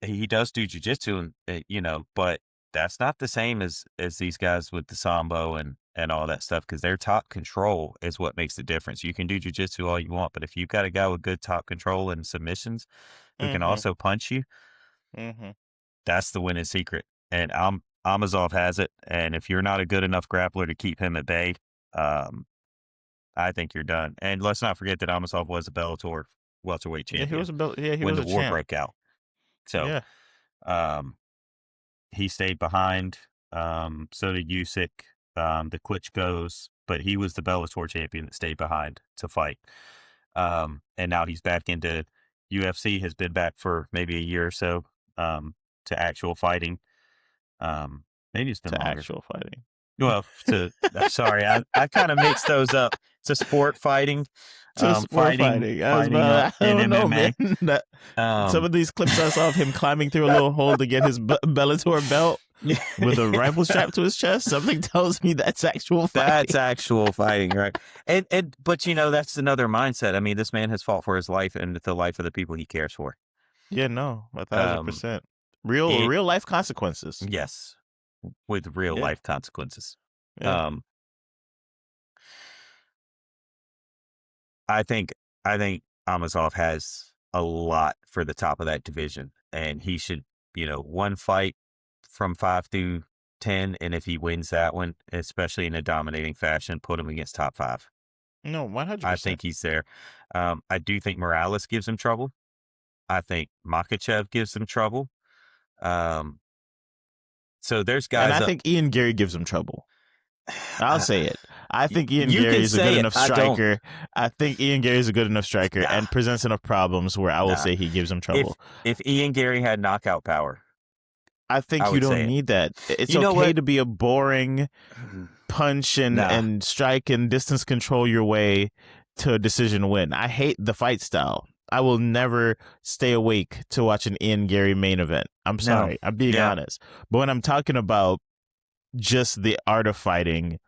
He does do jujitsu, and but that's not the same as these guys with the sambo and all that stuff because their top control is what makes the difference. You can do jujitsu all you want, but if you've got a guy with good top control and submissions who can Mm-hmm. also punch you, Mm-hmm. that's the winning secret. And Amazov has it. And if you're not a good enough grappler to keep him at bay, um, I think you're done. And let's not forget that Amazov was a Bellator welterweight Yeah, champion he when was the a war champ. broke out. So Yeah. um, he stayed behind. So did Usyk, the Klitschko's, but he was the Bellator champion that stayed behind to fight. And now he's back into UFC, has been back for maybe a year or so to actual fighting. Maybe it's been To longer. actual fighting. Well, sorry, I kind of mixed those up. To sport fighting, To sport fighting. I in don't know, man. MMA. Some Um, of these clips I saw of him climbing through a little hole to get his Bellator belt with a rifle strapped to his chest. Something tells me that's actual fighting. that's actual fighting, right? But that's another mindset. I mean, this man has fought for his life and the life of the people he cares for. Yeah, no, Um, 1,000%. it, Real life consequences. yes, with real Yeah, life consequences. yeah. Um, I think Amazov has a lot for the top of that division, and he should, one fight from 5 through 10, and if he wins that one, especially in a dominating fashion, put him against top 5. No, I 100%. think he's there. I do think Morales gives him trouble. I think Makhachev gives him trouble. So there's And guys I up. think Ian Gary gives him trouble. I'll say it. I think Ian You Gary can is a good say it. enough I don't. striker. I think Ian Gary is a good enough striker Nah, and presents enough problems where I will nah. say he gives him If trouble. if Ian Gary had knockout power, I I think you would say don't it. need that. It's You know okay what? to be a boring punch Nah. and strike and distance control your way to a decision win. I hate the fight style. I will never stay awake to watch an Ian Gary main event. I'm No. sorry. I'm being Yeah. honest. But when I'm talking about just the art of fighting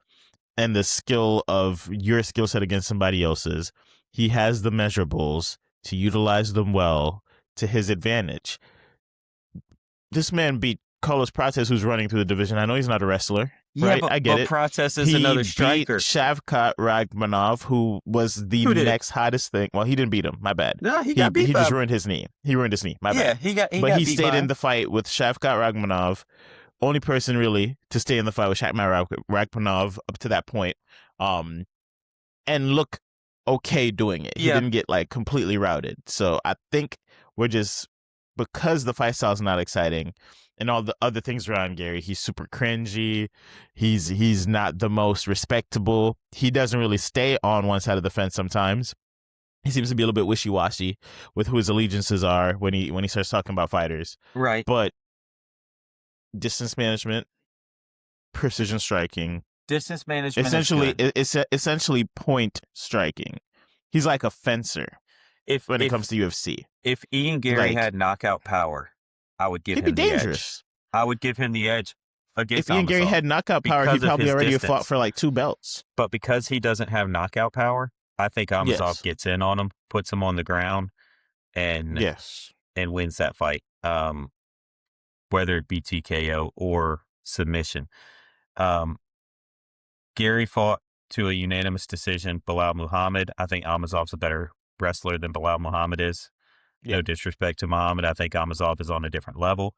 and the skill of your skill set against somebody else's, he has the measurables to utilize them well to his advantage. This man beat Carlos Prates, who's running through the division. I know he's not a wrestler, Yeah, right? I get but it. Prates is He another beat striker. Shavkat Ragmanov, who was the Who did? next hottest thing. Well, he didn't beat him. My bad. No, he got beat He by just him. ruined his knee. He ruined his knee. My Yeah, bad. he got But he beat stayed by in him. the fight with Shavkat Ragmanov. Only person really to stay in the fight with Shavkat Ragmanov up to that point. And look okay doing it. He Yeah. didn't get like completely routed. So I think we're just, because the fight style is not exciting and all the other things around Gary, he's super cringy. He's not the most respectable. He doesn't really stay on one side of the fence sometimes. He seems to be a little bit wishy-washy with who his allegiances are when he starts talking about fighters. Right. But distance management, precision striking, Distance management essentially is good. essentially point striking. He's like a fencer when it comes to UFC. If Ian Gary had knockout power, I would give He'd be him the edge. dangerous. I would give him the edge against If Ian Gary Amosov had knockout power, he because of probably his already have fought distance. for like 2 belts. But because he doesn't have knockout power, I think Amosov Yes. gets in on him, puts him on the ground, and Yes. and wins that fight, whether it be TKO or submission. Um, Gary fought to a unanimous decision. Bilal Muhammad. I think Amazov's a better wrestler than Bilal Muhammad is. Yep. No disrespect to Muhammad. I think Amazov is on a different level.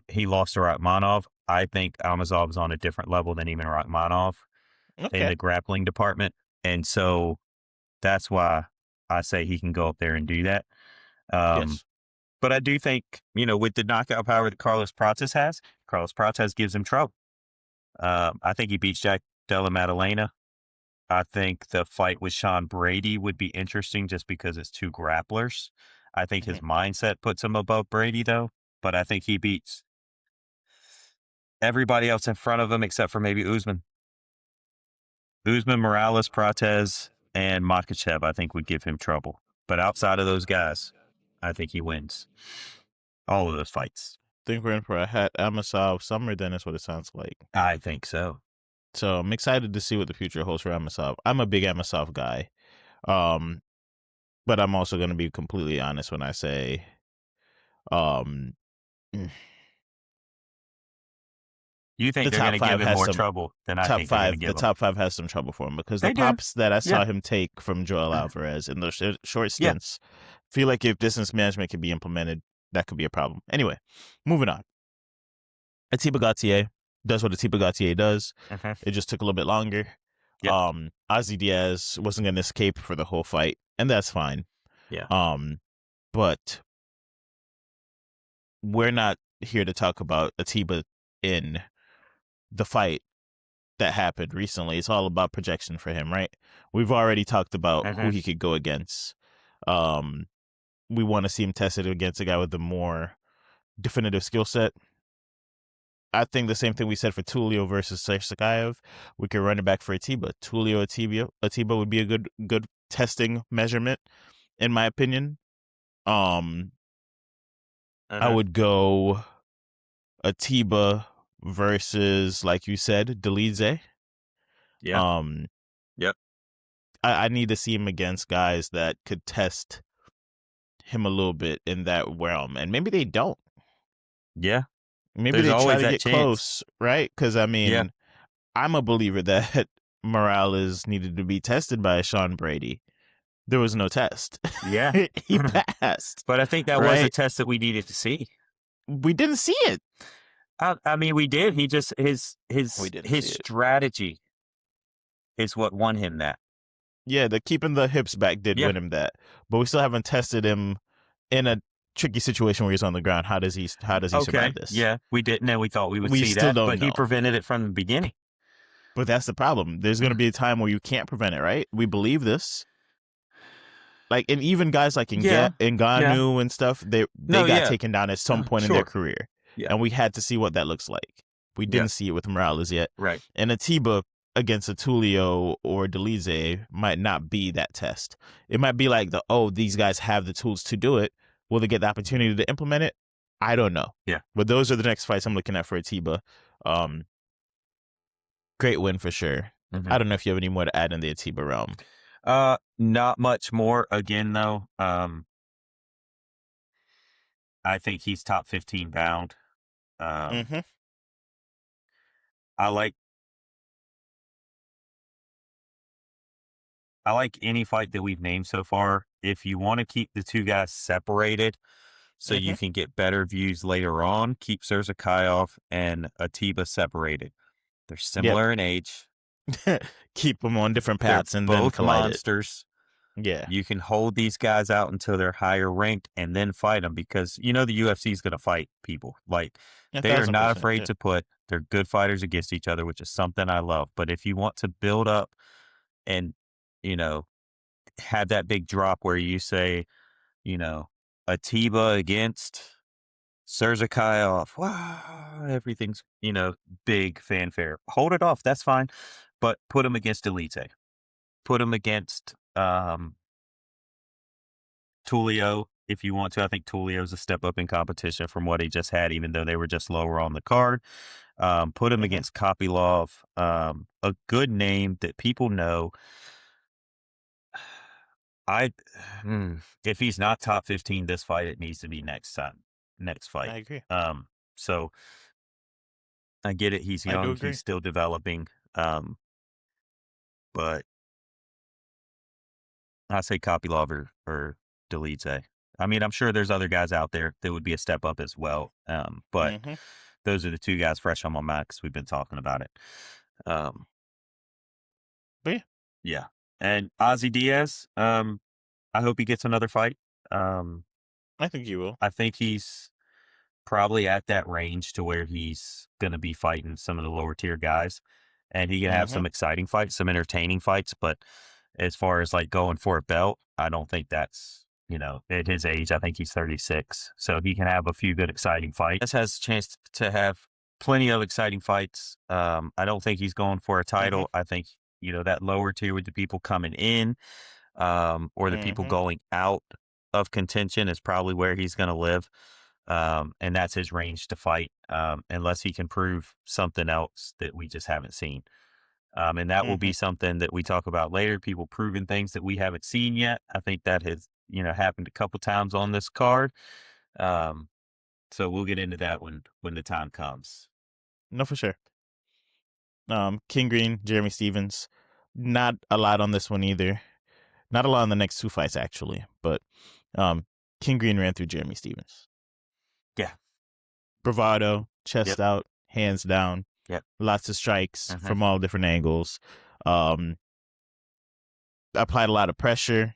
He lost to Rachmanov. I think Amazov is on a different level than even Rachmanov in Okay. the grappling department. And so that's why I say he can go up there and do that. Um, Yes. but I do think, with the knockout power that Carlos Prates gives him trouble. I think he beats Jack Della Maddalena. I think the fight with Sean Brady would be interesting just because it's two grapplers. I think his Mhm. mindset puts him above Brady, though. But I think he beats everybody else in front of him except for maybe Usman. Usman, Morales, Prates, and Makachev, I think would give him trouble. But outside of those guys, I think he wins all of those fights. Think we're in for a hat Amasov summer. Then is what it sounds like. I think so. So I'm excited to see what the future holds for Amasov. I'm a big Amasov guy. Um, but I'm also going to be completely honest when I say, um, You think the they're going top to give five him has more some trouble than I top think they're going to five. The give him? top five has some trouble for him because the They do. pops that I Yeah. saw him take from Joel Alvarez in those short Yeah. stints feel like if distance management could be implemented, that could be a problem. Anyway, moving on. Atiba Gautier does what Atiba Gautier does. Hmm. It just took a little bit longer. Yep. Ozzy Diaz wasn't going to escape for the whole fight, and that's fine. Yeah. Um, but we're not here to talk about Atiba in the fight that happened recently. It's all about projection for him, right? We've already talked about who Hmm. he could go against. Um, we want to see him tested against a guy with a more definitive skill set. I think the same thing we said for Tulio versus Sakayev. We could run it back for Atiba. Atiba would be a good testing measurement, in my opinion. Um, I Hmm. would go Atiba versus, like you said, Delize. Yeah. Um, Yep. I need to see him against guys that could test him a little bit in that realm, and maybe they don't. Yeah. Maybe There's they try always to that get chance. close, right? Because Yeah. I'm a believer that Morales needed to be tested by Sean Brady. There was no test. Yeah. He passed, But I think that was a right? test that we needed to see. We didn't see it. I mean, we did. He just We didn't his see it. strategy is what won him that. Yeah, the keeping the hips back did Yeah. win him that, but we still haven't tested him in a tricky situation where he's on the ground. How does he survive Okay. this? Yeah. We didn't, and we thought we would We see still that, don't but he know. prevented it from the beginning. But that's the problem. There's going to be a time where you can't prevent it, right? We believe this. Like, and even guys like Yeah. Yeah. Ngannou and stuff, they No. got Yeah. taken down at some point in their Sure. career, Yeah. and we had to see what that looks like. We Yeah. didn't see it with Morales yet, Right. and Atiba against a Tulio or Delize might not be that test. It might be like these guys have the tools to do it. Will they get the opportunity to implement it? I don't know. Yeah. But those are the next fights I'm looking at for Atiba. Um, Great win for sure. Hmm. I don't know if you have any more to add in the Atiba realm. Not much more. Again, though, I think he's top 15 bound. Um, Mm-hmm. I like any fight that we've named so far. If you want to keep the two guys separated so you can get better views later on, keep Surzakayev and Atiba separated. They're Yep. similar in age. Keep them on different They're paths and then both collide it. monsters. Yeah. You can hold these guys out until they're higher ranked and then fight them because the UFC is going to fight people. Like, they are not 1,000%. afraid Yeah. to put their good fighters against each other, which is something I love. But if you want to build up and, you know, have that big drop where you say, you know, Atiba against Surzakayev, wow, everything's, big fanfare. Hold it off. That's fine. But put him against Elite. Put him against Tulio if you want to. I think Tulio's a step up in competition from what he just had, even though they were just lower on the card. Put him Mm-hmm. against Kopylov, a good name that people know. I if he's not top 15 this fight, it needs to be next fight. I agree. So I get it. He's I do young. He's agree. still developing. But I say Kopylov or Delize. I mean, I'm sure there's other guys out there that would be a step up as well. But Hmm. those are the two guys fresh on my mind because we've been talking about it. Um, But yeah, yeah. And Ozzy Diaz, I hope he gets another fight. Um, I think you will. I think he's probably at that range to where he's going to be fighting some of the lower tier guys, and he can have Hmm. some exciting fights, some entertaining fights. But as far as like going for a belt, I don't think that's, at his age. I think he's 36, so he can have a few good exciting fights. This has a chance to have plenty of exciting fights. I don't think he's going for a Hmm. title. I think that lower tier with the people coming in, or the people Hmm. going out of contention is probably where he's going to live. And that's his range to fight, unless he can prove something else that we just haven't seen. And that will Hmm. be something that we talk about later. People proving things that we haven't seen yet. I think that has, happened a couple times on this card. Um, so we'll get into that when the time comes. No, for sure. King Green, Jeremy Stevens. Not a lot on this one either. Not a lot on the next two fights actually, but um, King Green ran through Jeremy Stevens. Yeah. Bravado, Yep. chest out, hands down, Yep. lots of strikes Hmm. from all different angles. Um, applied a lot of pressure.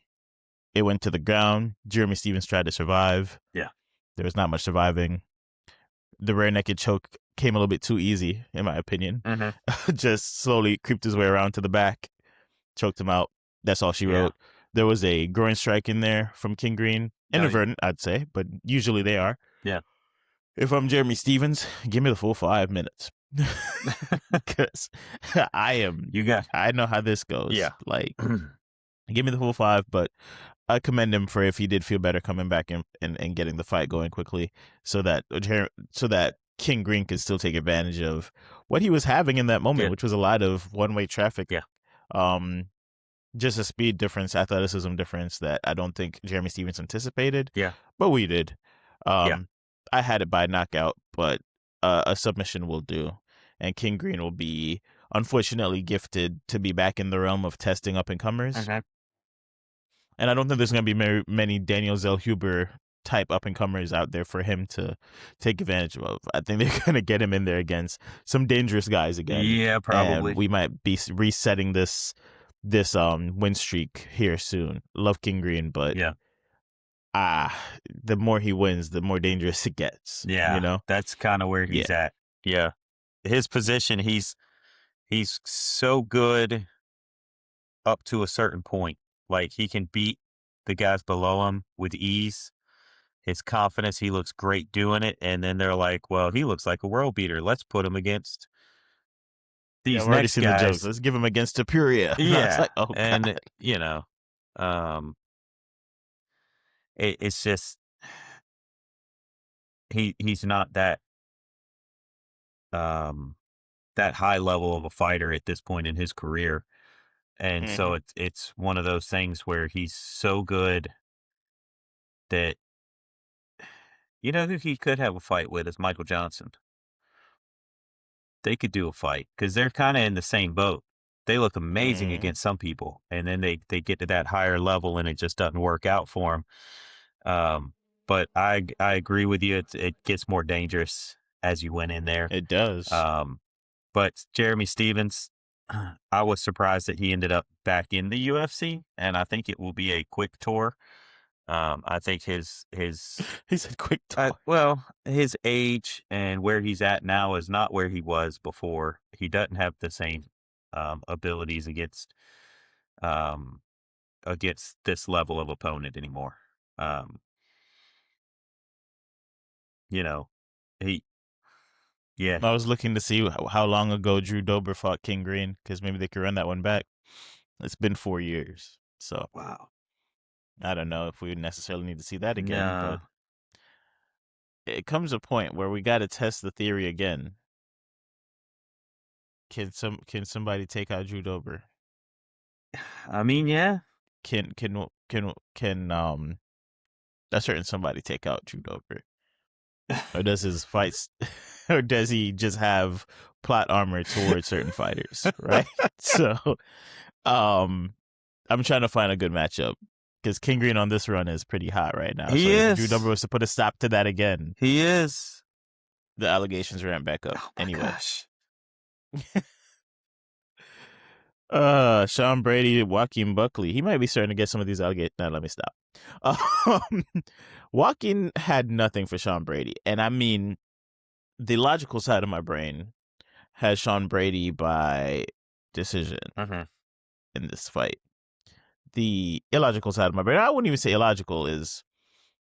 It went to the ground. Jeremy Stevens tried to survive. Yeah. There was not much surviving. The rear naked choke came a little bit too easy, in my opinion. Hmm. Just slowly creeped his way around to the back, choked him out. That's all she Yeah. wrote. There was a groin strike in there from King Green. Oh, yeah. Inadvertent, I'd say, but usually they are. Yeah. If I'm Jeremy Stevens, give me the full 5 minutes. Because I am, You got, I know how this goes. yeah. Like, give me the full five, but I commend him for if he did feel better coming back and getting the fight going quickly so that King Green could still take advantage of what he was having in that moment, Yeah. which was a lot of one-way traffic. Yeah. Um, just a speed difference, athleticism difference that I don't think Jeremy Stevens anticipated, Yeah. but we did. Yeah. I had it by knockout, but a submission will do. And King Green will be unfortunately gifted to be back in the realm of testing up and comers. Hmm. And I don't think there's going to be many Daniel Zellhuber type up and comers out there for him to take advantage of. I think they're going to get him in there against some dangerous guys again, Yeah, and probably. we might be resetting this win streak here soon. Love King Green, but Yeah. the more he wins, the more dangerous it gets. You Yeah. know? That's kind of where Yeah. he's at. Yeah. His position, he's so good up to a certain point. Like he can beat the guys below him with ease. His confidence, he looks great doing it. And then they're like, well, he looks like a world beater. Let's put him against Yeah, these I've already next seen the jokes. guys. Let's give him against Tapuria. And I was Yeah. like, oh And, god. um, it's just, he's not um, that high level of a fighter at this point in his career. And so Hmm. it's one of those things where he's so good that who he could have a fight with is Michael Johnson. They could do a fight because they're kind of in the same boat. They look amazing Hmm. against some people, and then they get to that higher level, and it just doesn't work out for them. But I agree with you. It gets more dangerous as you went in there. It does. Um, but Jeremy Stevens, I was surprised that he ended up back in the UFC, and I think it will be a quick tour. I think his He said, "Quick talk." well, his age and where he's at now is not where he was before. He doesn't have the same abilities um, against this level of opponent anymore. Um, you know, he yeah, I was looking to see how long ago Drew Dober fought King Green because maybe they could run that one back. It's been 4 years, so wow, I don't know if we necessarily need to see that again. nah. But it comes a point where we got to test the theory again. Can somebody take out Drew Dober? I mean, yeah, Can a certain somebody take out Drew Dober? Or does his fights? or does he just have plot armor towards certain fighters, right? So, um, I'm trying to find a good matchup because King Green on this run is pretty hot right now. So He if Drew Dober is. was to put a stop to that again, He is. the allegations ramp back up. Oh my Anyway, gosh. Sean Brady, Joaquin Buckley. He might be starting to get some of these allegations. No, let me stop. Um, Joaquin had nothing for Sean Brady, and I mean, the logical side of my brain has Sean Brady by decision Mm-hmm. in this fight. The illogical side of my brain, I wouldn't even say illogical, is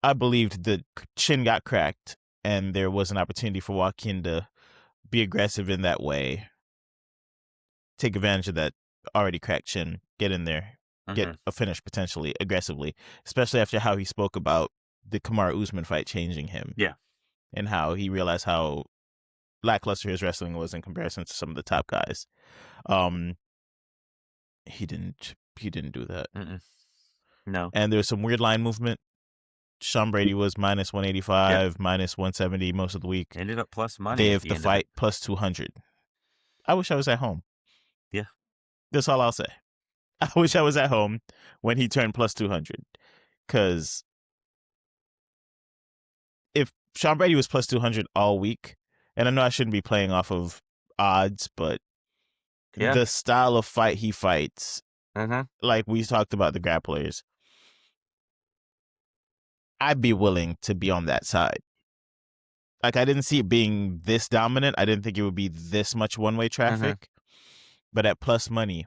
I believed the chin got cracked and there was an opportunity for Joaquin to be aggressive in that way, take advantage of that already cracked chin, get in there, Mm-hmm. get a finish potentially aggressively, especially after how he spoke about the Kamaru Usman fight changing him. Yeah. And how he realized how lackluster his wrestling was in comparison to some of the top guys. He didn't do that. Mm-mm. No. And there was some weird line movement. Sean Brady was minus 185, minus 170 most of the week. Ended up plus money Day at of the the end fight, of it. plus 200. I wish I was at home. Yeah. That's all I'll say. I wish I was at home when he turned plus 200. Because if Sean Brady was plus 200 all week, and I know I shouldn't be playing off of odds, but Yeah. the style of fight he fights, Mm-hmm. like we talked about the grapplers, I'd be willing to be on that side. Like, I didn't see it being this dominant. I didn't think it would be this much one-way traffic. But at plus money,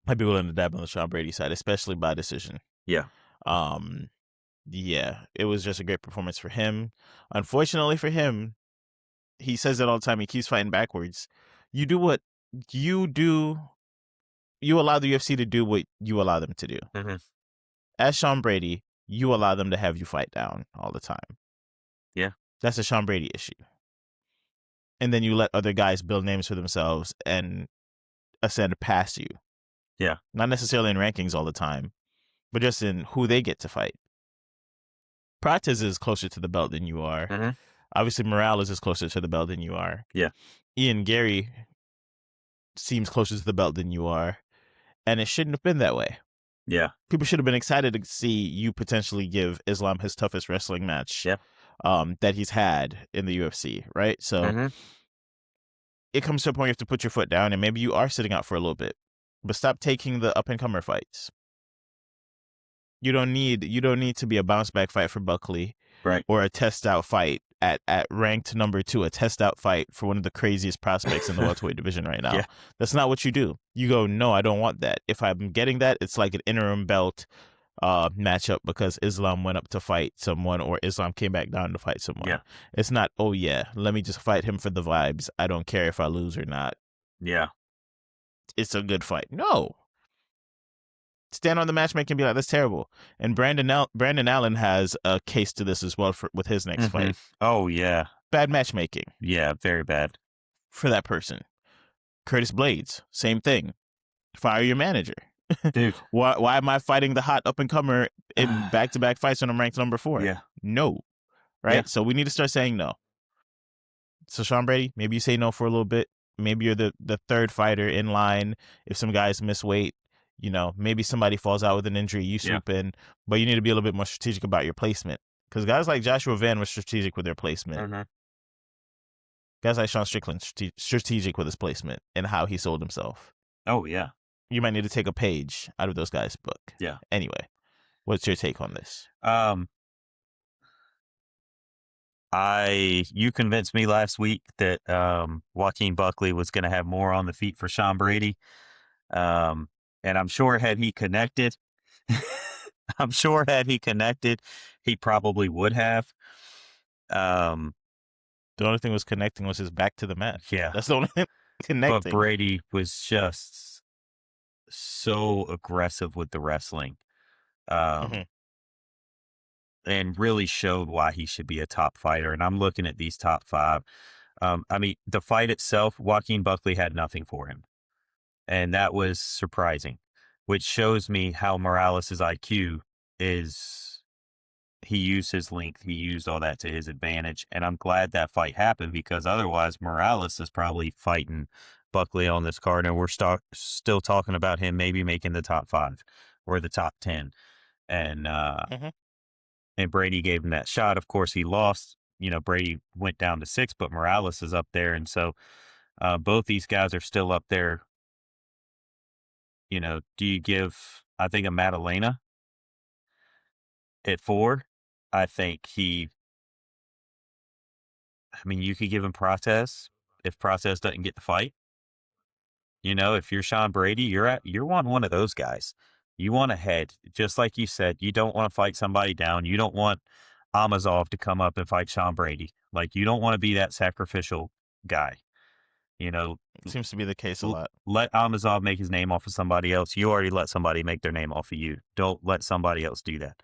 I'd be willing to dab on the Sean Brady side, especially by decision. Yeah. Yeah, it was just a great performance for him. Unfortunately for him, he says it all the time. He keeps fighting backwards. You do what you do. You allow the UFC to do what you allow them to do. Mm-hmm. As Sean Brady, you allow them to have you fight down all the time. Yeah. That's a Sean Brady issue. And then you let other guys build names for themselves and ascend past you. Yeah. Not necessarily in rankings all the time, but just in who they get to fight. Prates is closer to the belt than you are. Mm-hmm. Obviously, Morales is closer to the belt than you are. Yeah. Ian Gary seems closer to the belt than you are. And it shouldn't have been that way. Yeah. People should have been excited to see you potentially give Islam his toughest wrestling match that he's had in the UFC, right? So it comes to a point you have to put your foot down, and maybe you are sitting out for a little bit. But stop taking the up-and-comer fights. You don't need to be a bounce-back fight for Buckley, right? Or a test-out fight at ranked number 2, a test-out fight for one of the craziest prospects in the welterweight division right now. Yeah. That's not what you do. You go, no, I don't want that. If I'm getting that, it's like an interim belt matchup because Islam went up to fight someone or Islam came back down to fight someone. Yeah. It's not, oh yeah, let me just fight him for the vibes. I don't care if I lose or not. Yeah. It's a good fight. No. Stand on the matchmaking and be like, that's terrible. And Brandon Allen has a case to this as well with his next fight. Oh, yeah. Bad matchmaking. Yeah, very bad. For that person. Curtis Blades, same thing. Fire your manager. Dude. Why am I fighting the hot up-and-comer in back-to-back fights when I'm ranked number 4? Yeah. No. Right? Yeah. So we need to start saying no. So Sean Brady, maybe you say no for a little bit. Maybe you're the third fighter in line. If some guys miss weight, maybe somebody falls out with an injury, you swoop in. But you need to be a little bit more strategic about your placement. Because guys like Joshua Van were strategic with their placement. Guys like Sean Strickland, strategic with his placement and how he sold himself. Oh, yeah. You might need to take a page out of those guys' book. Yeah. Anyway, what's your take on this? You convinced me last week that Joaquin Buckley was going to have more on the feet for Sean Brady. And I'm sure had he connected, he probably would have. The only thing was connecting was his back to the mat. Yeah. That's the only thing connecting. But Brady was just so aggressive with the wrestling. And really showed why he should be a top fighter. And I'm looking at these top 5. I mean, the fight itself, Joaquin Buckley had nothing for him. And that was surprising, which shows me how Morales' IQ is he used his length, he used all that to his advantage, and I'm glad that fight happened because otherwise Morales is probably fighting Buckley on this card, and we're still talking about him maybe making the top 5 or the top 10. And Mm-hmm. and Brady gave him that shot. Of course, he lost. Brady went down to 6, but Morales is up there, and so both these guys are still up there. Do you give? I think a Madalena at 4. I think he. I mean, you could give him Prates if Prates doesn't get the fight. If you're Sean Brady, you're on one of those guys. You want a head, just like you said. You don't want to fight somebody down. You don't want Amazov to come up and fight Sean Brady. Like, you don't want to be that sacrificial guy. You know, Seems to be the case a lot. let Amazov make his name off of somebody else. You already let somebody make their name off of you. Don't let somebody else do that.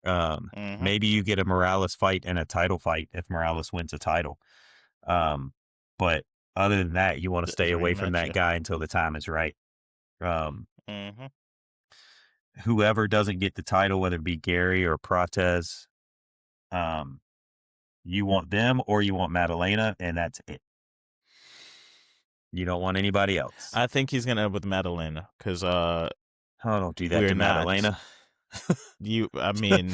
Mm-hmm. Maybe you get a Morales fight and a title fight if Morales wins a title. But other than that, you want to stay away from that guy until the time is right. Mm-hmm. Whoever doesn't get the title, whether it be Gary or Prates, you want them or you want Madalena, and that's it. You don't want anybody else. I think he's gonna end up with Madalena because oh, don't do that to Madalena. I mean,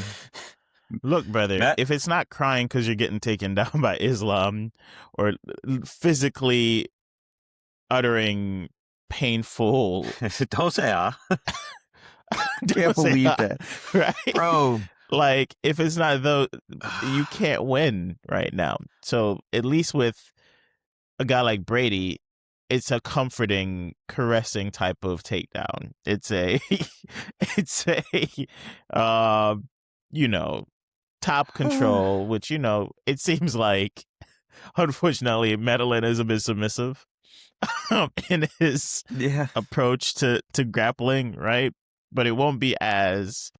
look, brother, if it's not crying because you're getting taken down by Islam or physically uttering painful, don't say I can't believe that, right, bro? Like, if it's not though, you can't win right now. So at least with a guy like Brady, it's a comforting, caressing type of takedown. It's a top control, which, it seems like, unfortunately, Madalena is a bit submissive in his approach to grappling, right? But it won't be as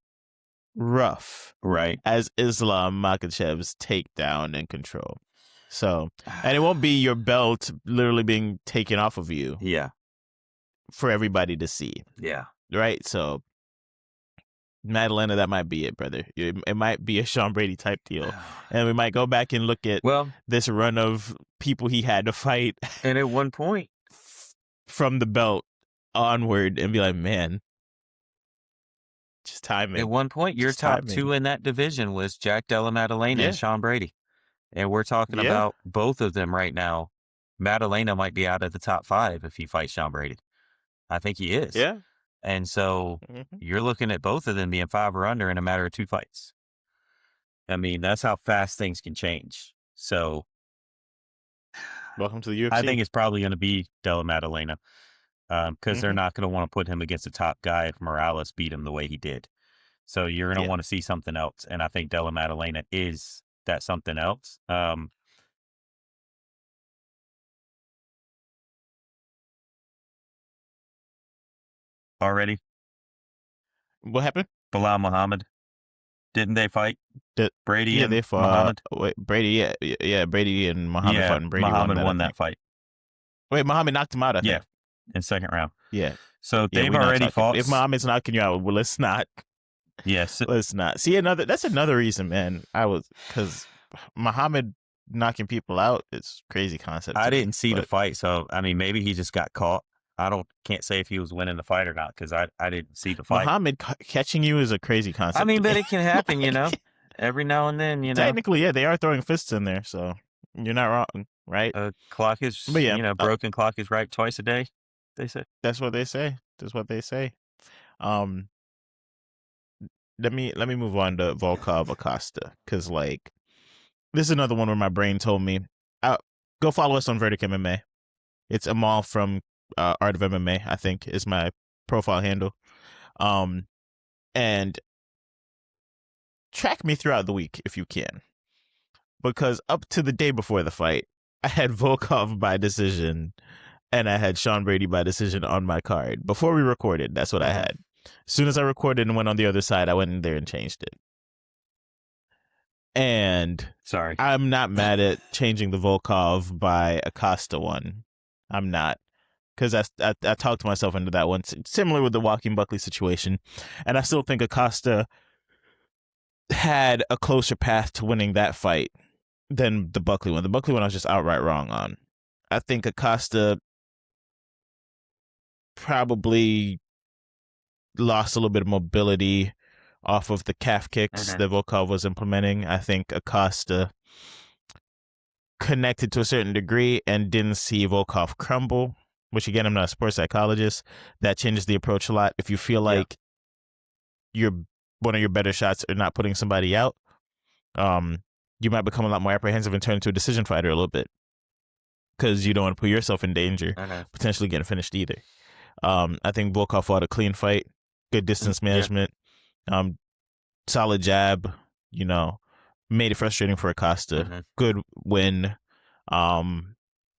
rough, right, as Islam Makhachev's takedown and control. So, and it won't be your belt literally being taken off of you. Yeah. For everybody to see. Yeah. Right? So, Madalena, that might be it, brother. It might be a Sean Brady type deal. And we might go back and look at this run of people he had to fight. And at one point, from the belt onward and be like, man, just timing. At one point, your top 2 in that division was Jack Della Maddalena and Sean Brady. And we're talking about both of them right now. Maddalena might be out of the top 5 if he fights Sean Brady. I think he is. Yeah. And so you're looking at both of them being 5 or under in a matter of 2 fights. I mean, that's how fast things can change. So, welcome to the UFC. I think it's probably going to be Della Maddalena because they're not going to want to put him against the top guy if Morales beat him the way he did. So you're going to want to see something else. And I think Della Maddalena is that something else. Already? What happened? Bilal Muhammad. Didn't they fight? Brady and they fought Muhammad? Brady, Brady and Muhammad fought, and Brady Muhammad won that fight. Wait, Muhammad knocked him out, I think. Yeah, in second round. Yeah. So they've already fought. If Muhammad's knocking you out, well, let's not. Yes. Let's not. See, that's another reason, man. Because Muhammad knocking people out is crazy concept. I didn't see the fight, so, I mean, maybe he just got caught. Can't say if he was winning the fight or not because I didn't see the fight. Muhammad catching you is a crazy concept. I mean, but it can happen, every now and then, Technically, yeah, they are throwing fists in there, so you're not wrong, right? Clock is, broken clock is right twice a day, they say. That's what they say. Let me move on to Volkov Acosta because, like, this is another one where my brain told me, go follow us on Verdict MMA. It's Amal from A.R.T of MMA, I think, is my profile handle. And track me throughout the week if you can. Because up to the day before the fight, I had Volkov by decision and I had Sean Brady by decision on my card. Before we recorded, that's what I had. As soon as I recorded and went on the other side, I went in there and changed it. And sorry, I'm not mad at changing the Volkov by Acosta one. I'm not. Because I talked myself into that one. Similar with the Joaquin Buckley situation. And I still think Acosta had a closer path to winning that fight than the Buckley one. The Buckley one I was just outright wrong on. I think Acosta probably lost a little bit of mobility off of the calf kicks that Volkov was implementing. I think Acosta connected to a certain degree and didn't see Volkov crumble, which again, I'm not a sports psychologist. That changes the approach a lot. If you feel Yeah. like you're one of your better shots are not putting somebody out, you might become a lot more apprehensive and turn into a decision fighter a little bit because you don't want to put yourself in danger, potentially getting finished either. I think Volkov fought a clean fight, good distance management, solid jab, made it frustrating for Acosta. Good win.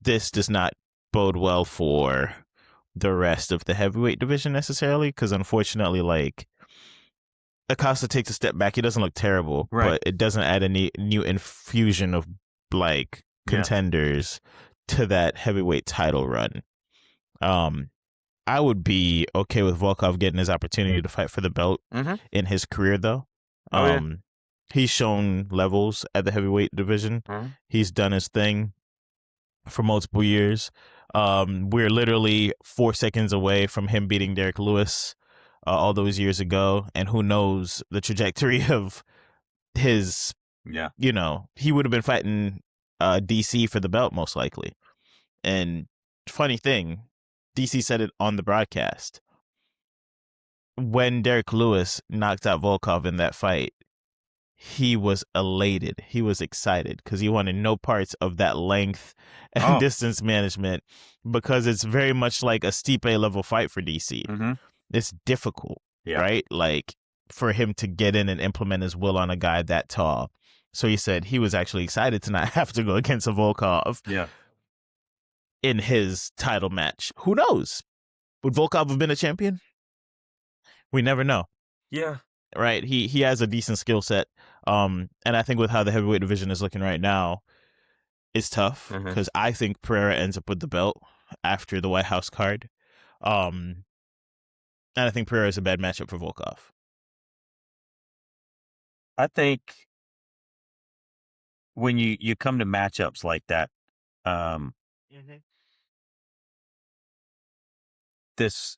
This does not bode well for the rest of the heavyweight division necessarily, because unfortunately, like, Acosta takes a step back. He doesn't look terrible, but it doesn't add any new infusion of like contenders to that heavyweight title run. I would be okay with Volkov getting his opportunity to fight for the belt in his career, though. He's shown levels at the heavyweight division. He's done his thing for multiple years. We're literally 4 seconds away from him beating Derek Lewis all those years ago, and who knows the trajectory of his. He would have been fighting DC for the belt most likely. And funny thing, DC said it on the broadcast. When Derek Lewis knocked out Volkov in that fight, he was elated. He was excited because he wanted no parts of that length and distance management, because it's very much like a Stipe level fight for DC. It's difficult, right? Like, for him to get in and implement his will on a guy that tall. So he said he was actually excited to not have to go against a Volkov in his title match. Who knows? Would Volkov have been a champion? We never know. Yeah. Right? He has a decent skill set. And I think with how the heavyweight division is looking right now, it's tough because I think Pereira ends up with the belt after the White House card. And I think Pereira is a bad matchup for Volkov. I think when you come to matchups like that, this,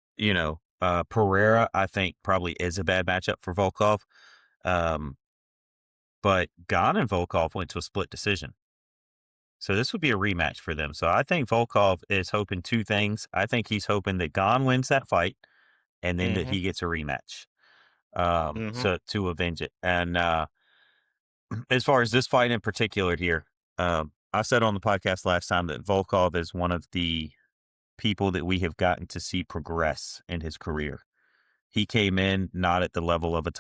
Pereira, I think, probably is a bad matchup for Volkov. But Gane and Volkov went to a split decision. So this would be a rematch for them. So I think Volkov is hoping two things. I think he's hoping that Gane wins that fight and then that he gets a rematch so to avenge it. And as far as this fight in particular here, I said on the podcast last time that Volkov is one of the people that we have gotten to see progress in his career. He came in not at the level of a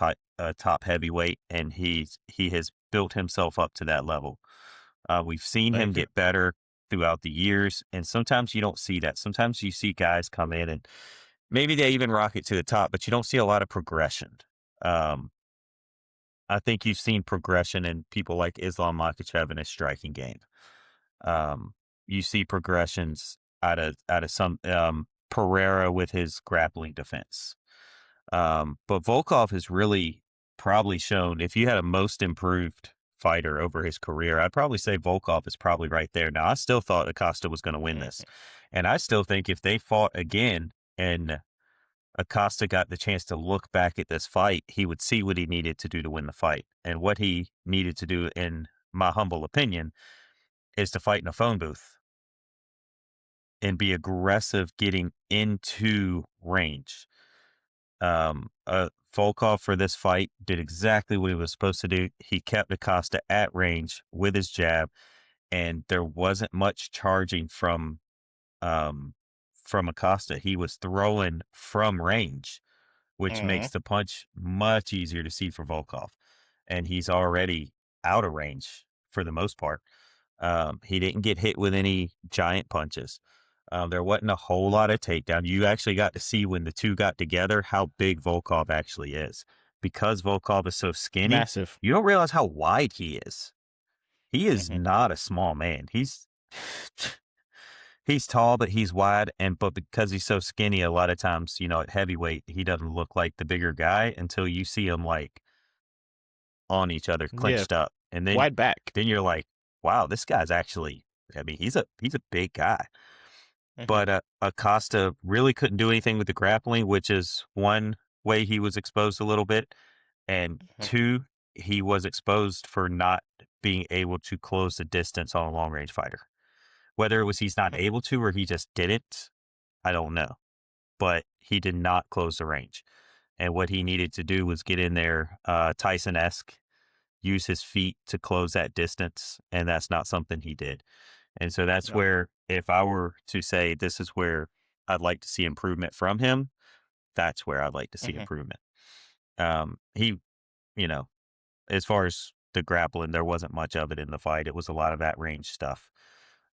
top heavyweight, and he has built himself up to that level. We've seen him get better throughout the years, and sometimes you don't see that. Sometimes you see guys come in and maybe they even rocket to the top, but you don't see a lot of progression. I think you've seen progression in people like Islam Makhachev in his striking game. You see progressions out of some Pereira with his grappling defense. But Volkov has really probably shown, if you had a most improved fighter over his career, I'd probably say Volkov is probably right there. Now, I still thought Acosta was going to win this. And I still think if they fought again and Acosta got the chance to look back at this fight, he would see what he needed to do to win the fight. And what he needed to do, in my humble opinion, is to fight in a phone booth and be aggressive getting into range. Volkov for this fight did exactly what he was supposed to do. He kept Acosta at range with his jab, and there wasn't much charging from Acosta. He was throwing from range, which makes the punch much easier to see for Volkov. And he's already out of range for the most part. He didn't get hit with any giant punches. There wasn't a whole lot of takedown. You actually got to see when the two got together how big Volkov actually is. Because Volkov is so skinny, Massive. you don't realize how wide he is. He is not a small man. He's tall, but he's wide. But because he's so skinny, a lot of times, at heavyweight, he doesn't look like the bigger guy until you see him like on each other, Yeah, clinched up. And wide back. then you're like, wow, this guy's actually, I mean, he's a big guy. Hmm. But Acosta really couldn't do anything with the grappling, which is one way he was exposed a little bit. And Hmm. two, he was exposed for not being able to close the distance on a long range fighter. Whether it was he's not Hmm. able to or he just didn't, I don't know. But he did not close the range. And what he needed to do was get in there Tyson esque, use his feet to close that distance. And that's not something he did. And so that's No. where, if I were to say this is where I'd like to see improvement from him, that's where I'd like to see Hmm. improvement. He, you know, as far as the grappling, there wasn't much of it in the fight. It was a lot of at range stuff.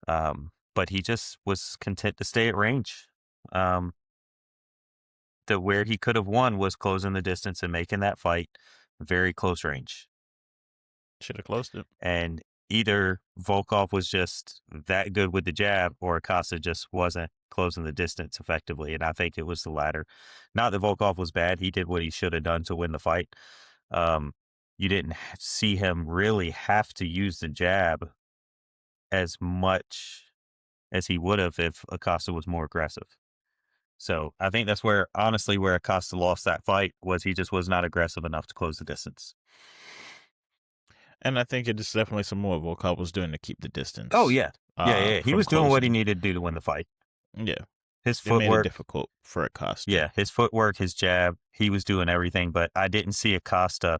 But he just was content to stay at range. Um, where he could have won was closing the distance and making that fight very close range. Should have closed it. And either Volkov was just that good with the jab or Acosta just wasn't closing the distance effectively. And I think it was the latter. Not that Volkov was bad. He did what he should have done to win the fight. Um, you didn't see him really have to use the jab as much as he would have if Acosta was more aggressive. So I think that's where, honestly, where Acosta lost that fight was he just was not aggressive enough to close the distance. And I think it is definitely some more Volkov was doing to keep the Oh distance yeah, yeah. He from was doing what he closing. needed to do to win the fight. Yeah, His it made it footwork, difficult for Acosta. yeah, his footwork, his jab, he was doing everything. But I didn't see Acosta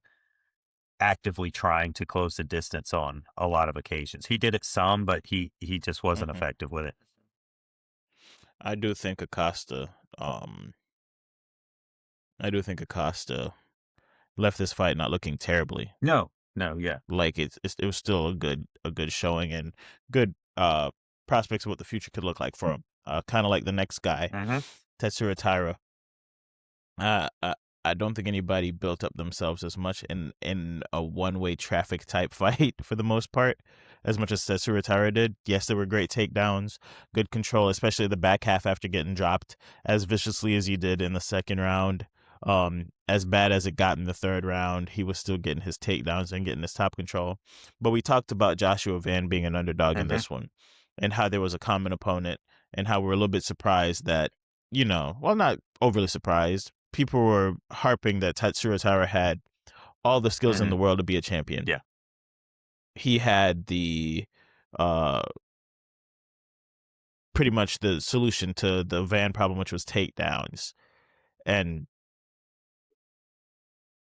actively trying to close the distance on a lot of occasions. He did it some, but he just wasn't Hmm. effective with it. I do think Acosta. I do think Acosta left this fight not looking terribly. No, no, yeah. Like it was still a good showing and good prospects of what the future could look like for him. Kind of like the next guy, Mm-hmm. Tetsuro Taira. Uh, I, I don't think anybody built up themselves as much in a one way traffic type fight for the most part, as much as Tetsuro Taira did. Yes, there were great takedowns, good control, especially the back half after getting dropped as viciously as he did in the second round. As bad as it got in the third round, he was still getting his takedowns and getting his top control. But we talked about Joshua Van being an underdog in Mm-hmm. this one, and how there was a common opponent, and how we're a little bit surprised that, well, not overly surprised. People were harping that Tatsuro Taira had all the skills in Mm-hmm. the world to be a champion. Yeah. He had the uh pretty much the solution to the Van problem, which was takedowns. And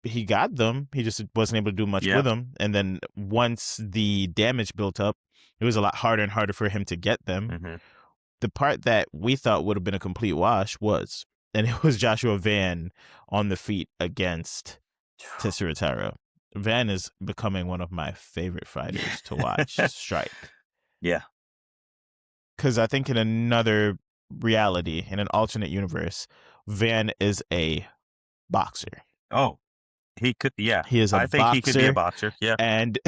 he got them. He just wasn't able to do much Yeah. with them. And then once the damage built up, it was a lot harder and harder for him to get them. Mm-hmm. The part that we thought would have been a complete wash was, and it was Joshua Van on the feet against Tetsuro Taira. Van is becoming one of my favorite fighters to watch strike. Yeah. Because I think in another reality, in an alternate universe, Van is a boxer. Oh, he could. Yeah. He is a I think he could be a boxer, boxer. Yeah. and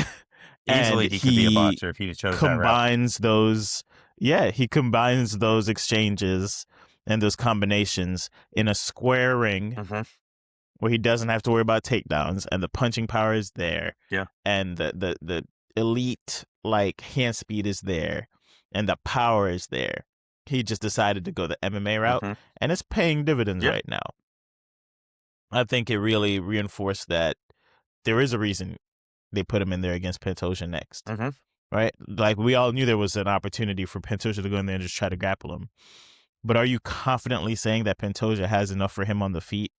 Easily he could be a he boxer if he chose that route. combines those. Yeah, he combines those exchanges and those combinations in a square ring Mm-hmm. where he doesn't have to worry about takedowns, and the punching power is there, Yeah. and the elite like hand speed is there, and the power is there. He just decided to go the MMA route, Mm-hmm. and it's paying dividends Yeah. right now. I think it really reinforced that there is a reason they put him in there against Pantoja next, Mm-hmm. right? Like, we all knew there was an opportunity for Pantoja to go in there and just try to grapple him. But are you confidently saying that Pantoja has enough for him on the feet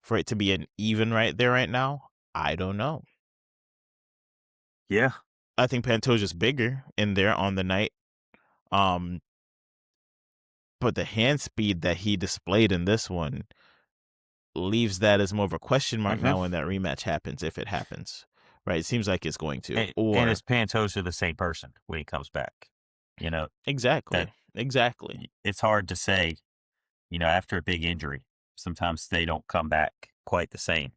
for it to be an even right there right now? I don't know. Yeah. I think Pantoja's bigger in there on the night. Um, but the hand speed that he displayed in this one leaves that as more of a question mark Mm-hmm. now when that rematch happens, if it happens. Right? It seems like it's going to. And is Or Pantoja the same person when he comes back? You know, that exactly. it's hard to say, after a big injury, sometimes they don't come back quite the same.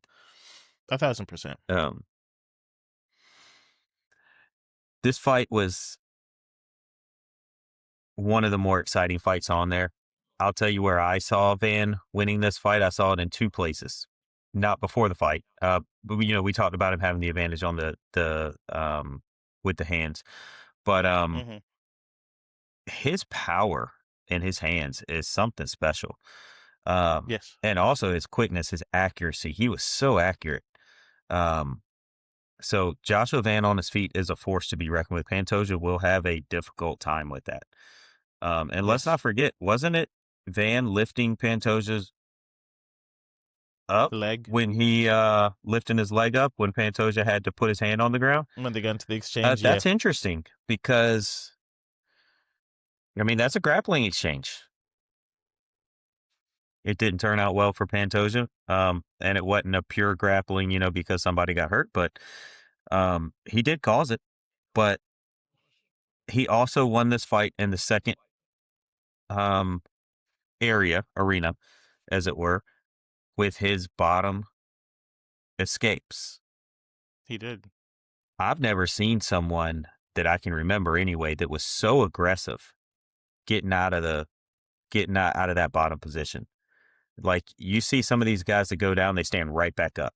1,000%. This fight was one of the more exciting fights on there. I'll tell you where I saw Van winning this fight. I saw it in two places. not before the fight. But we talked about him having the advantage on the with the hands, but Hmm. his power in his hands is something special. Um, Yes. and also his quickness, his accuracy. He was so accurate. Um, so Joshua Van on his feet is a force to be reckoned with. Pantoja will have a difficult time with that. And let's Yes. not forget, wasn't it Van lifting Pantoja's up Leg when he lifting his leg up when Pantoja had to put his hand on the ground? when they got into the exchange. Yeah, That's interesting because I mean that's a grappling exchange. It didn't turn out well for Pantoja, and it wasn't a pure grappling, because somebody got hurt, but he did cause it. But he also won this fight in the second um, arena, as it were, with his bottom escapes. he did. I've never seen someone that I can remember anyway that was so aggressive getting out of that bottom position. Like you see some of these guys that go down, they stand right back up.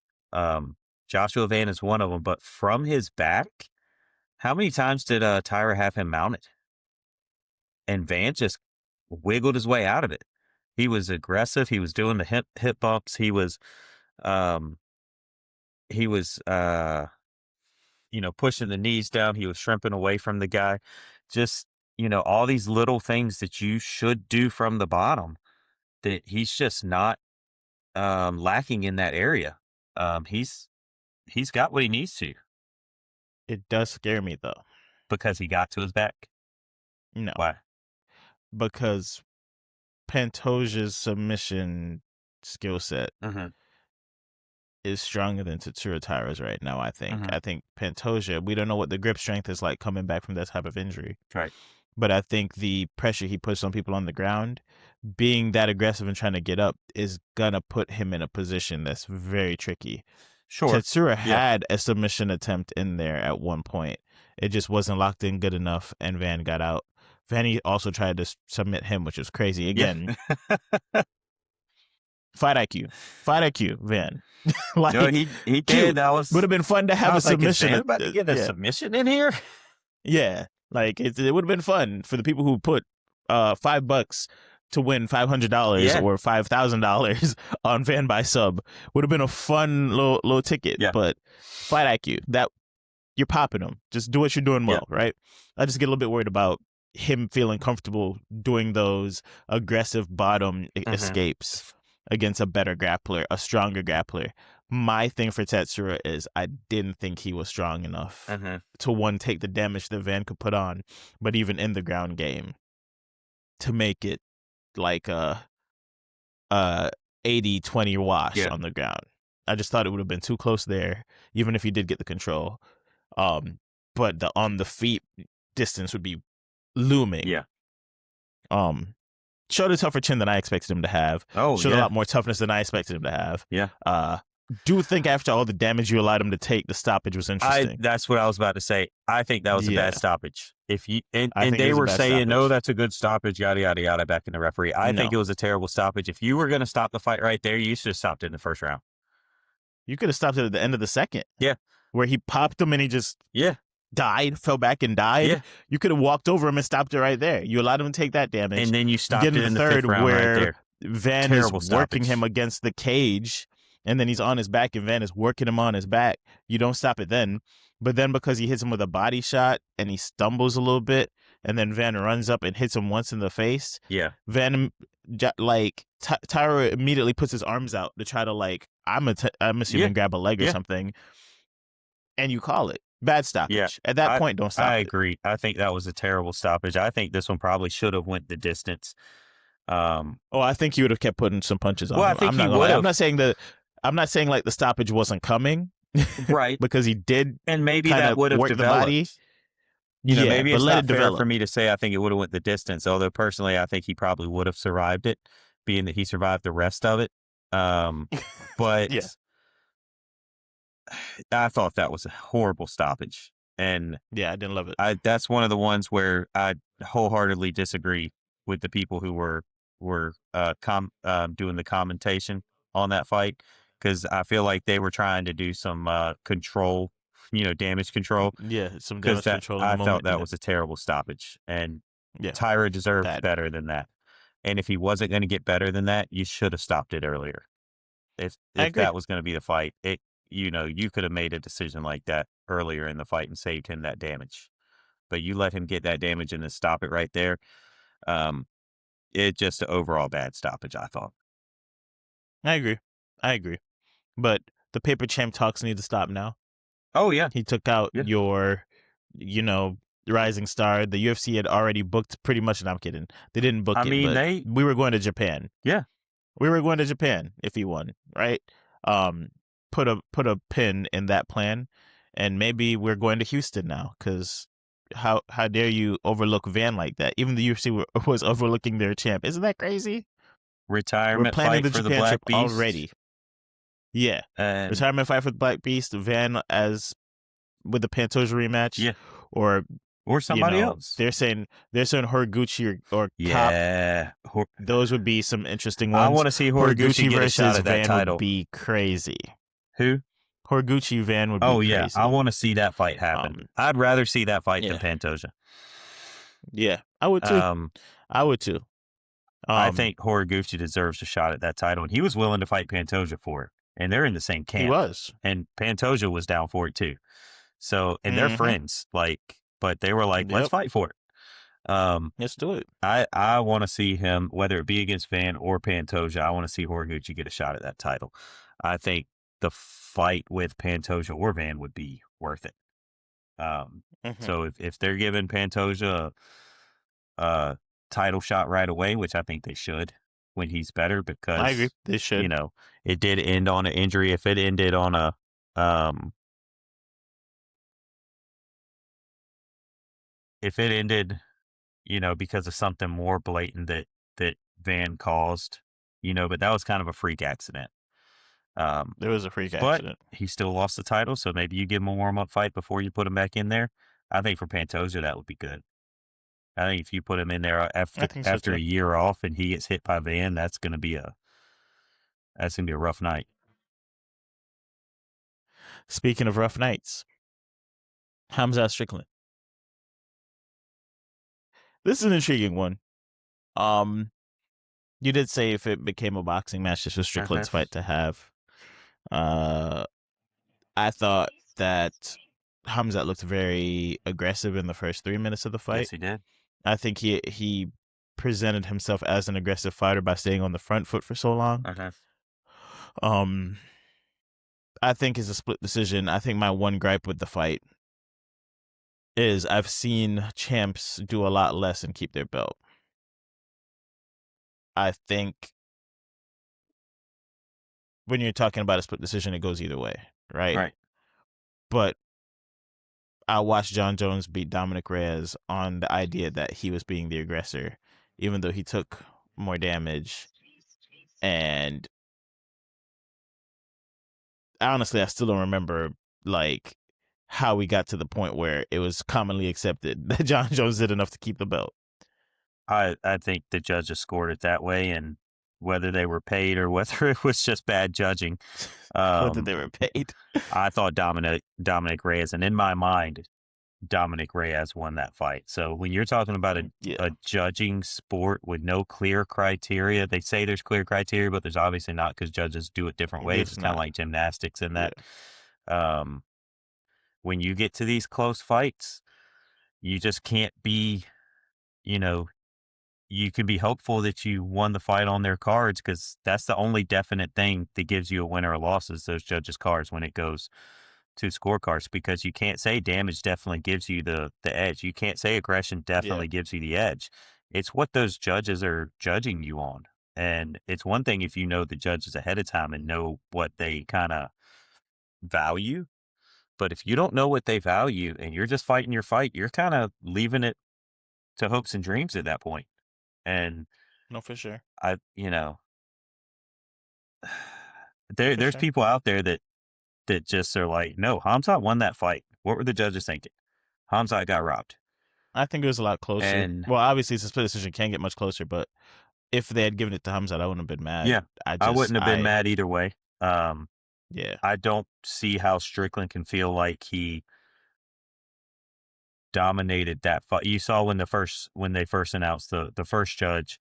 Joshua Van is one of them, but from his back, how many times did Tyra have him mounted? And Van just wiggled his way out of it. He was aggressive. He was doing the hip bumps. Um, he was pushing the knees down. He was shrimping away from the guy. Just, all these little things that you should do from the bottom that he's just not lacking in that area. He's got what he needs to It does scare me though. because he got to his back. No, Why? because Pantoja's submission skill set Mm-hmm. is stronger than Tatsuro Taira's right now. I Mm-hmm. think Pantoja. We don't know what the grip strength is like coming back from that type of injury, Right. but I think the pressure he puts on people on the ground, being that aggressive and trying to get up, is gonna put him in a position that's very tricky. Sure. Tetsura Yeah. had a submission attempt in there at one point. It just wasn't locked in good enough, and Van got out. Vanny also tried to submit him, which was crazy. Yeah. Again, fight IQ, Van. No, Like, he cute. did. I Would was have been fun to I have a was like, is submission. Van about to get a Yeah, submission in here? yeah. Like it would have been fun for the people who put $5 to win $500 Yeah. or $5,000 on Van by sub. Would have been a fun little ticket. Yeah. But fight IQ, that you're popping them. Just do what you're doing Yeah. well, right? I just get a little bit worried about him feeling comfortable doing those aggressive bottom Mm-hmm. escapes against a better grappler, a stronger grappler. My thing for Tetsura is I didn't think he was strong enough Mm-hmm. to one, take the damage that Van could put on, but even in the ground game to make it like a 80-20 wash Yeah. on the ground. I just thought it would have been too close there, even if he did get the control. But the on the feet distance would be looming. Yeah. Showed a tougher chin than I expected him to have. Oh, Showed a yeah. lot more toughness than I expected him to have. Yeah. Do think after all the damage you allowed him to take, the stoppage was interesting. That's what I was about to say. I think that was a Yeah. bad stoppage. If you and I think it they was a were bad saying, no, stoppage. that's a good stoppage, yada yada yada, back in the referee. I think No. it was a terrible stoppage. If you were going to stop the fight right there, you should have stopped it in the first round. You could have stopped it at the end of the second. Yeah. Where he popped him and he just Yeah. died, fell back and died. Yeah. You could have walked over him and stopped it right there. You allowed him to take that damage. And then you stopped get it in in the the third fifth round where right there. Van Terrible is working stoppage. him against the cage, and then he's on his back, and Van is working him on his back. You don't stop it then. But then because he hits him with a body shot and he stumbles a little bit, and then Van runs up and hits him once in the face, Yeah. Van, Tyra immediately puts his arms out to try to, like, I'm assuming grab a leg or something, and you call it. Bad stoppage. Yeah. At that point, don't stop I it. agree. I think that was a terrible stoppage. I think this one probably should have went the distance. Oh, I think you would have kept putting some punches on Well, I him. think I'm he not gonna would lie. have. I'm not saying like the stoppage wasn't coming, Right. because he did. And maybe kinda that would have work the developed. body. Maybe but it's let not it fair develop. for me to say I think it would have went the distance. Although personally, I think he probably would have survived it, being that he survived the rest of it. But Yeah. I thought that was a horrible stoppage, and Yeah, I didn't love it. that's one of the ones where I wholeheartedly disagree with the people who were doing the commentation on that fight, because I feel like they were trying to do some control, damage control. Yeah, some Because damage that control in the I felt moment, that and was a terrible stoppage, and yeah, Tyra deserved bad. better than that. And if he wasn't going to get better than that, you should have stopped it earlier. I If agree. that was going to be the fight, you could have made a decision like that earlier in the fight and saved him that damage. But you let him get that damage and then stop it right there. Um, it just an overall bad stoppage, I thought. I agree. I agree. But the paper champ talks need to stop now. Oh yeah, He took out yeah. your, rising star. The UFC had already booked pretty much. And I'm kidding. They didn't I book it, mean but we were going to Japan. yeah. We were going to Japan if he won, right? Um, put a pin in that plan, and maybe we're going to Houston now. Because how dare you overlook Van like that? Even the UFC was overlooking their champ. Isn't that crazy? We're Retirement planning fight the for the Japan trip Black Beast, already. Yeah, and retirement fight for the Black Beast. Van as with the Pantoja rematch, yeah, or or somebody else. they're saying Horiguchi or Cop. Yeah, Those would be some interesting I ones. want to see Horiguchi Horiguchi get a shot versus at that Van would title. be crazy. Who? Horiguchi Van would be Oh yeah, I crazy. want to see that fight happen. I'd rather see that fight than Yeah, Pantoja. yeah, I would too. Um, I would too. I think Horiguchi deserves a shot at that title, and he was willing to fight Pantoja for it. And they're in the same He camp, was. and Pantoja was down for it too. So, and they're Mm-hmm. friends, but they were like, let's Yep. fight for it. Let's do it. I want to see him, whether it be against Van or Pantoja. I want to see Horiguchi get a shot at that title. I think the fight with Pantoja or Van would be worth it. Mm-hmm. So if they're giving Pantoja a title shot right away, which I think they should when he's better, I agree. because They should. it did end on an injury. If it ended on um, if it ended, because of something more blatant that Van caused, but that was kind of a freak accident. There was a freak But accident. he still lost the title, so maybe you give him a warm up fight before you put him back in there. I think for Pantoja that would be good. I think if you put him in there I after think so after too. a year off and he gets hit by Van, that's gonna be a rough night. Speaking of rough nights, Hamza Strickland. This is an intriguing one. Um, you did say if it became a boxing match, this was Uh-huh. Strickland's fight to have. Uh, I thought that Hamzat looked very aggressive in the first 3 minutes of the Yes, fight. he did. I think he presented himself as an aggressive fighter by staying on the front foot for so long. Uh-huh. Um, I think it's a split decision. I think my one gripe with the fight is I've seen champs do a lot less and keep their belt. I think when you're talking about a split decision, it goes either way, right? Right. But I watched John Jones beat Dominic Reyes on the idea that he was being the aggressor, even though he took more damage. And honestly, I still don't remember like how we got to the point where it was commonly accepted that John Jones did enough to keep the belt. I think the judges scored it that way, and whether they were paid or whether it was just bad judging, Whether they were paid. I thought Dominic Reyes, and in my mind, Dominic Reyes won that fight. So when you're talking about Yeah, a judging sport with no clear criteria, they say there's clear criteria, but there's obviously not because judges do it different ways. it's It's kind of not. like gymnastics in Yeah, that. Um, when you get to these close fights, you just can't be, you know, you can be hopeful that you won the fight on their cards because that's the only definite thing that gives you a winner or loss is those judges' cards when it goes to scorecards because you can't say damage definitely gives you the edge. You can't say aggression yeah, definitely gives you the edge. It's what those judges are judging you on. And it's one thing if you know the judges ahead of time and know what they kind of value. But if you don't know what they value and you're just fighting your fight, you're kind of leaving it to hopes and dreams at that point. And no, for sure, I, there's sure. people out there that just are like, no, Hamzat won that fight. What were the judges thinking? Hamzat got robbed. I think it was a lot closer. And Well, obviously, it's a split decision; can't get much closer. But if they had given it to Hamzat, I wouldn't have been mad. yeah, I wouldn't have been I mad either way. Yeah. I don't see how Strickland can feel like he dominated that fight. You saw when they first announced the first judge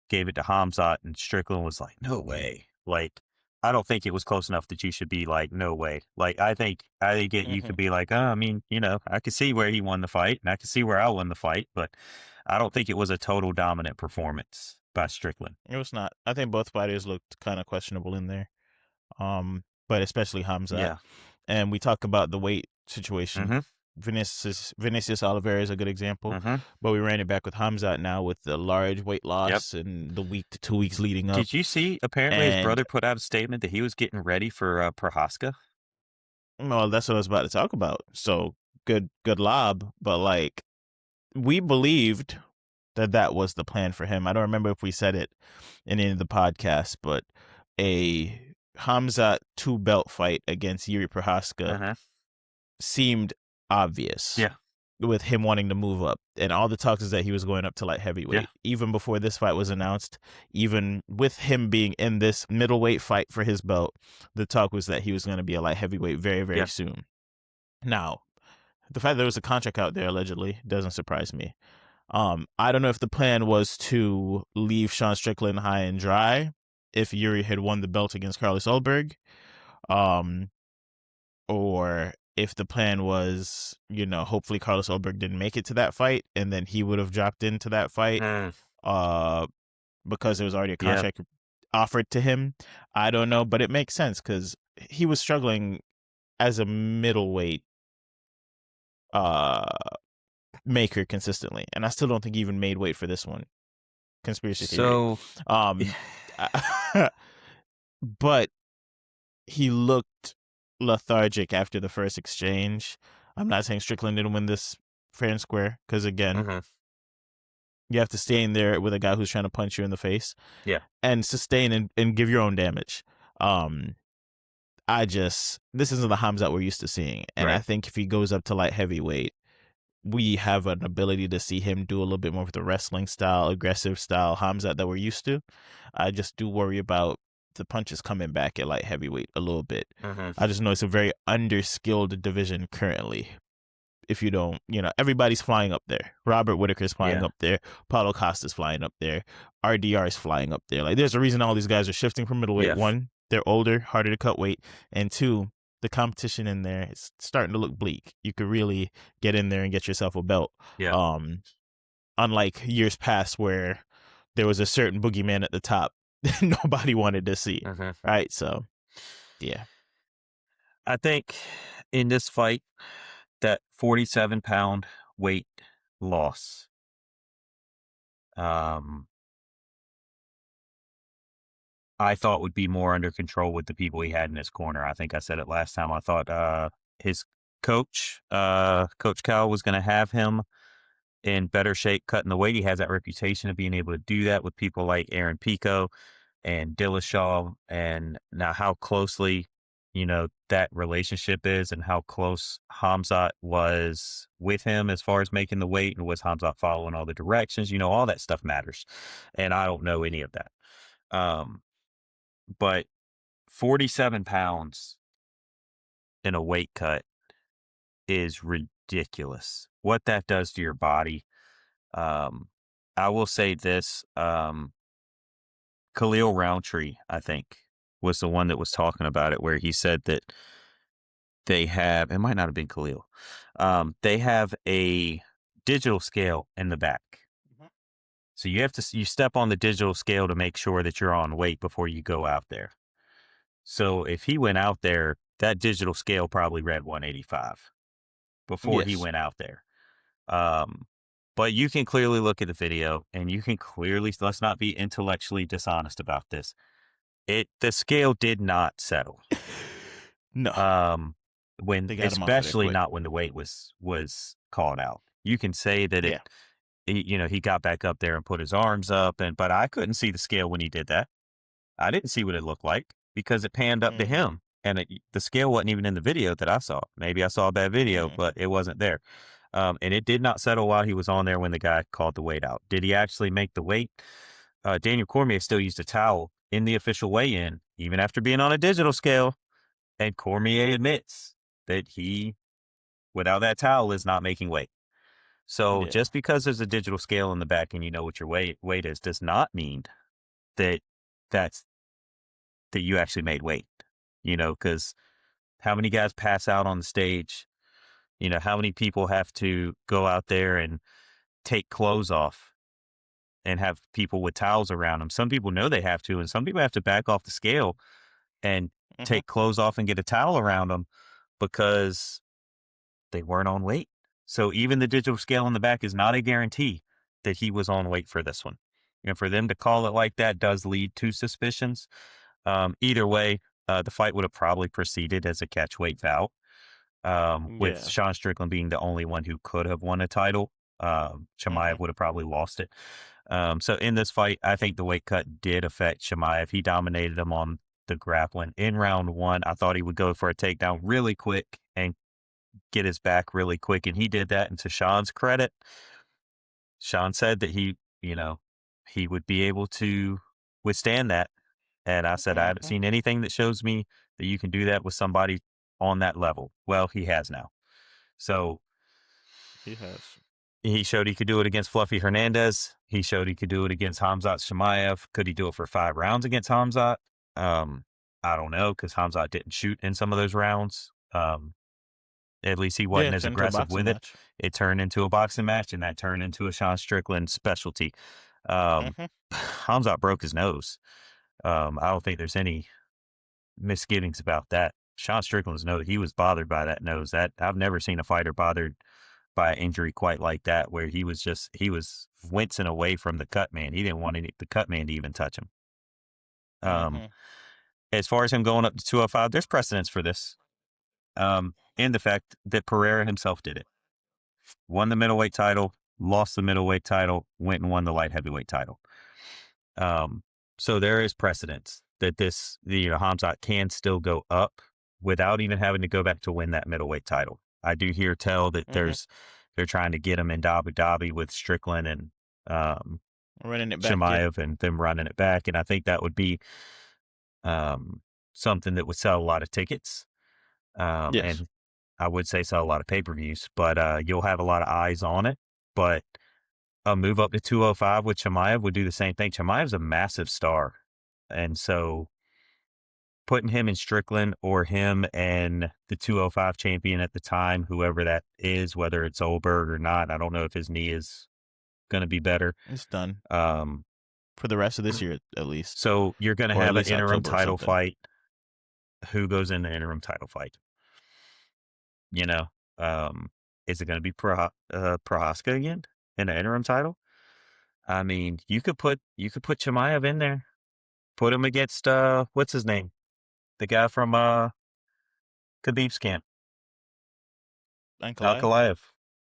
gave it to Hamzat, and Strickland was like, "No way!" Like, I don't think it was close enough that you should be like, "No way!" Like, you could Hmm. be like, I mean, I could see where he won the fight, and I could see where I won the fight, but I don't think it was a total dominant performance by Strickland. It was not. I think both fighters looked kind of questionable in there. But especially Hamzat. Yeah. And we talk about the weight situation. Mm-hmm. Vinicius Oliveira is a good example, Mm-hmm. but we ran it back with Hamzat now with the large weight Yep. loss and the week to 2 weeks leading up. Did you see? Apparently, his And brother put out a statement that he was getting ready for Prohaska. well, that's what I was about to talk about. So good lob, but like we believed that that was the plan for him. I don't remember if we said it in any of the podcasts, but a Hamzat 2 belt fight against Yuri Prohaska Uh-huh. seemed obvious Yeah. with him wanting to move up. And all the talk is that he was going up to light Yeah. heavyweight. Even before this fight was announced, even with him being in this middleweight fight for his belt, the talk was that he was going to be a light heavyweight very, very Yeah. soon. Now, the fact that there was a contract out there allegedly doesn't surprise me. I don't know if the plan was to leave Sean Strickland high and dry if Yuri had won the belt against Carlos Ulberg. Um, or if the plan was, hopefully Carlos Ulberg didn't make it to that fight and then he would have dropped into that fight Mm. uh, because there was already a Yeah. contract offered to him. I don't know, but it makes sense because he was struggling as a middleweight uh, maker consistently. And I still don't think he even made weight for this one. Conspiracy theory. So, Um, but he looked lethargic after the first exchange. I'm not saying Strickland didn't win this fair and square because, again, mhm. you have to stay in there with a guy who's trying to punch you in the face Yeah. and sustain and give your own damage. This isn't the Hamzat we're used to seeing. And I Right. think if he goes up to light heavyweight, we have an ability to see him do a little bit more of the wrestling style, aggressive style Hamzat that we're used to. I just do worry about the punches coming back at light heavyweight a little bit. Mhm. I just know it's a very underskilled division currently. If you don't, everybody's flying up there. Robert Whitaker's flying Yeah. up there. Paulo Costa's flying up there. RDR's flying up there. Like, there's a reason all these guys are shifting from middleweight. Yeah. One, they're older, harder to cut weight. And two, the competition in there is starting to look bleak. You could really get in there and get yourself a belt. Yeah. Unlike years past where there was a certain boogeyman at the top that nobody wanted to see. Mhm. Right? So, yeah. I think in this fight, that 47-pound weight loss, um, I thought would be more under control with the people he had in his corner. I think I said it last time. I thought his coach, Coach Cal, was going to have him in better shape cutting the weight. He has that reputation of being able to do that with people like Aaron Pico and Dillashaw, and now how closely, that relationship is and how close Hamzat was with him as far as making the weight, and was Hamzat following all the directions, all that stuff matters. And I don't know any of that. Um, but 47 pounds in a weight cut is ridiculous. What that does to your body. I will say this, Khalil Roundtree, I think, was the one that was talking about it, where he said that it might not have been Khalil. They have a digital scale in the back. Mhm. So you step on the digital scale to make sure that you're on weight before you go out there. So if he went out there, that digital scale probably read 185 before he Yes. went out there. But you can clearly look at the video, and you can clearly, let's not be intellectually dishonest about this. The scale did not settle. No. When, They got him off of there especially quick. not when the weight was called out. You can say that Yeah. he got back up there and put his arms up, but I couldn't see the scale when he did that. I didn't see what it looked like because it panned up to Mm, him, and the scale wasn't even in the video that I saw. Maybe I saw a bad video, mm. but it wasn't there. And it did not settle while he was on there when the guy called the weight out. Did he actually make the weight? Daniel Cormier still used a towel in the official weigh-in, even after being on a digital scale. And Cormier admits that he, without that towel, is not making weight. So Yeah. just because there's a digital scale in the back and you know what your weight is, does not mean that that's that you actually made weight. Because how many guys pass out on the stage? How many people have to go out there and take clothes off and have people with towels around them? Some people know they have to, and some people have to back off the scale and Hmm. take clothes off and get a towel around them because they weren't on weight. So even the digital scale in the back is not a guarantee that he was on weight for this one. And for them to call it like that does lead to suspicions. Either way, the fight would have probably proceeded as a catch weight bout, with Yeah. Sean Strickland being the only one who could have won a title. Hmm. Chimaev would have probably lost it. So in this fight, I think the weight cut did affect Chimaev. He dominated him on the grappling in round one. I thought he would go for a takedown really quick and get his back really quick, and he did that. And to Sean's credit, Sean said that he would be able to withstand that. And I said, I haven't Hmm. seen anything that shows me that you can do that with somebody on that level. Well, he has now. So He has. he showed he could do it against Fluffy Hernandez. He showed he could do it against Hamzat Shemaev. Could he do it for 5 rounds against Hamzat? Um, I don't know, because Hamzat didn't shoot in some of those rounds. At least he Yeah, wasn't as turn into a aggressive boxing with it. match. It turned into a boxing match, and that turned into a Sean Strickland specialty. Um, Hmm. Hamzat broke his nose. I don't think there's any misgivings about that. Sean Strickland's nose, he was bothered by that nose. That I've never seen a fighter bothered by an injury quite like that, where he was wincing away from the cut man. He didn't want the cut man to even touch him. Um, Hmm. as far as him going up to 205, there's precedence for this. And the fact that Pereira himself did it. Won the middleweight title, lost the middleweight title, went and won the light heavyweight title. Um, so there is precedence that Hamzat can still go up without even having to go back to win that middleweight title. I do hear tell that Hmm. they're trying to get him into Abu Dhabi with Strickland and Running it back. Yeah. Chimaev and them running it back. And I think that would be um, something that would sell a lot of tickets. Yes. And I would say sell a lot of pay-per-views, but you'll have a lot of eyes on it. But a move up to 205 with Chimaev would do the same thing. Chimaev's a massive star. And so putting him in Strickland or him and the 205 champion at the time, whoever that is, whether it's Olberg or not, I don't know if his knee is going to be better. It's done Um, for the rest of this year, at least, so you're going to or at have an least interim October or title something. fight. Who goes in the interim title fight? You know, um, is it going to be Prohaska again in the interim title? I mean, you could put Chimaev in there, put him against what's his name, the guy from Khabib's camp, Ankalaev. Ankalaev.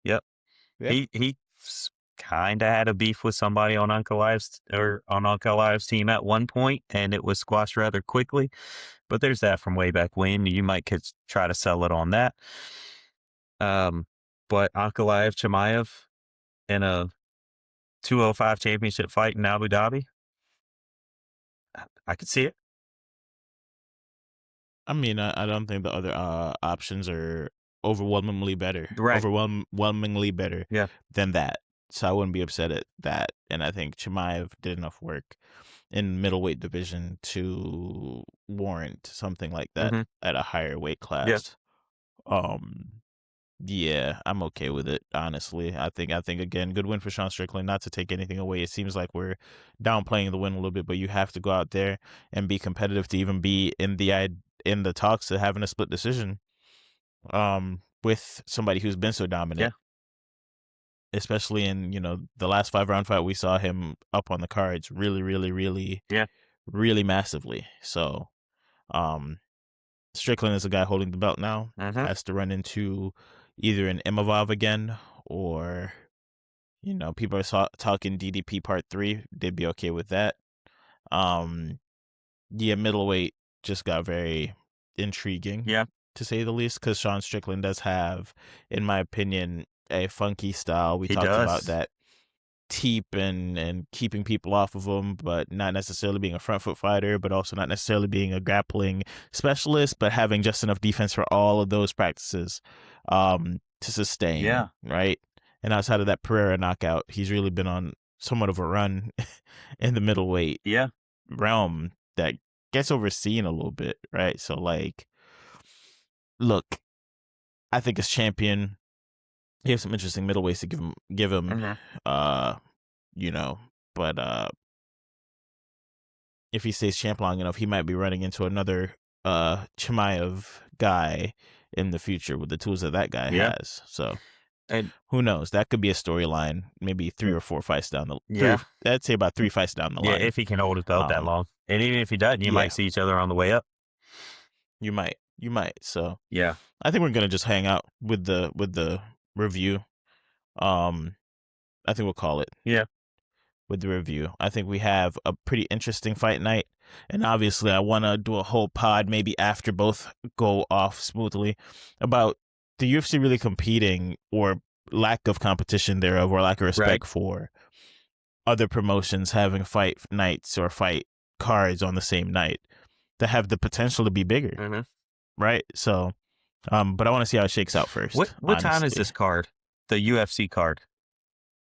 Yep, Yeah. he kind of had a beef with somebody on Ankalaev's team at one point, and it was squashed rather quickly. But there's that from way back when. You might could try to sell it on that. But Ankalaev Chimaev in a 205 championship fight in Abu Dhabi, I could see it. I mean, I don't think the other options are overwhelmingly better, Right. overwhelmingly better Yeah. than that. So I wouldn't be upset at that. And I think Chimaev did enough work in middleweight division to warrant something like that Hmm. at a higher weight Yeah. class. Um, yeah, I'm okay with it. Honestly, I think again, good win for Sean Strickland. Not to take anything away, it seems like we're downplaying the win a little bit, but you have to go out there and be competitive to even be in the talks of having a split decision. With somebody who's been so Yeah. dominant, especially in the last 5 round fight, we saw him up on the cards really, really, really, Yeah. really massively. So, um, Strickland is the guy holding the belt now. Hmm. Has to run into either an Imavov again, or people are talking DDP Part 3. They'd be okay with that. Yeah, middleweight just got very intriguing, Yeah. to say the least, because Sean Strickland does have, in my opinion, a funky style. We He talked about does. that teep and keeping people off of him, but not necessarily being a front foot fighter, but also not necessarily being a grappling specialist, but having just enough defense for all of those practices to sustain, Yeah. right? And outside of that Pereira knockout, he's really been on somewhat of a run in the middleweight Yeah. realm that gets overseen a little bit, right? So like, look, I think as champion, he has some interesting middleweights to give him, Mhm. uh, but if he stays champ long enough, he might be running into another Chimaev guy in the future with the tools that guy Yeah. has. So And who knows? That could be a storyline. Maybe 3 or 4 fights down the three. yeah. I'd say about 3 fights down the Yeah, line. if he can hold his belt that Um, long. And even if he doesn't, you yeah, might see each other on the way up. you might. So Yeah. I think we're gonna just hang out with the review. Um, I think we'll call it Yeah. with the review. I think we have a pretty interesting fight night. And obviously, I want to do a whole pod maybe after both go off smoothly about the UFC really competing or lack of competition thereof or lack of Right. respect for other promotions having fight nights or fight cards on the same night that have the potential to be bigger, Mhm. right? So, but I want to see how it shakes out first, What time is honestly. this card? The UFC card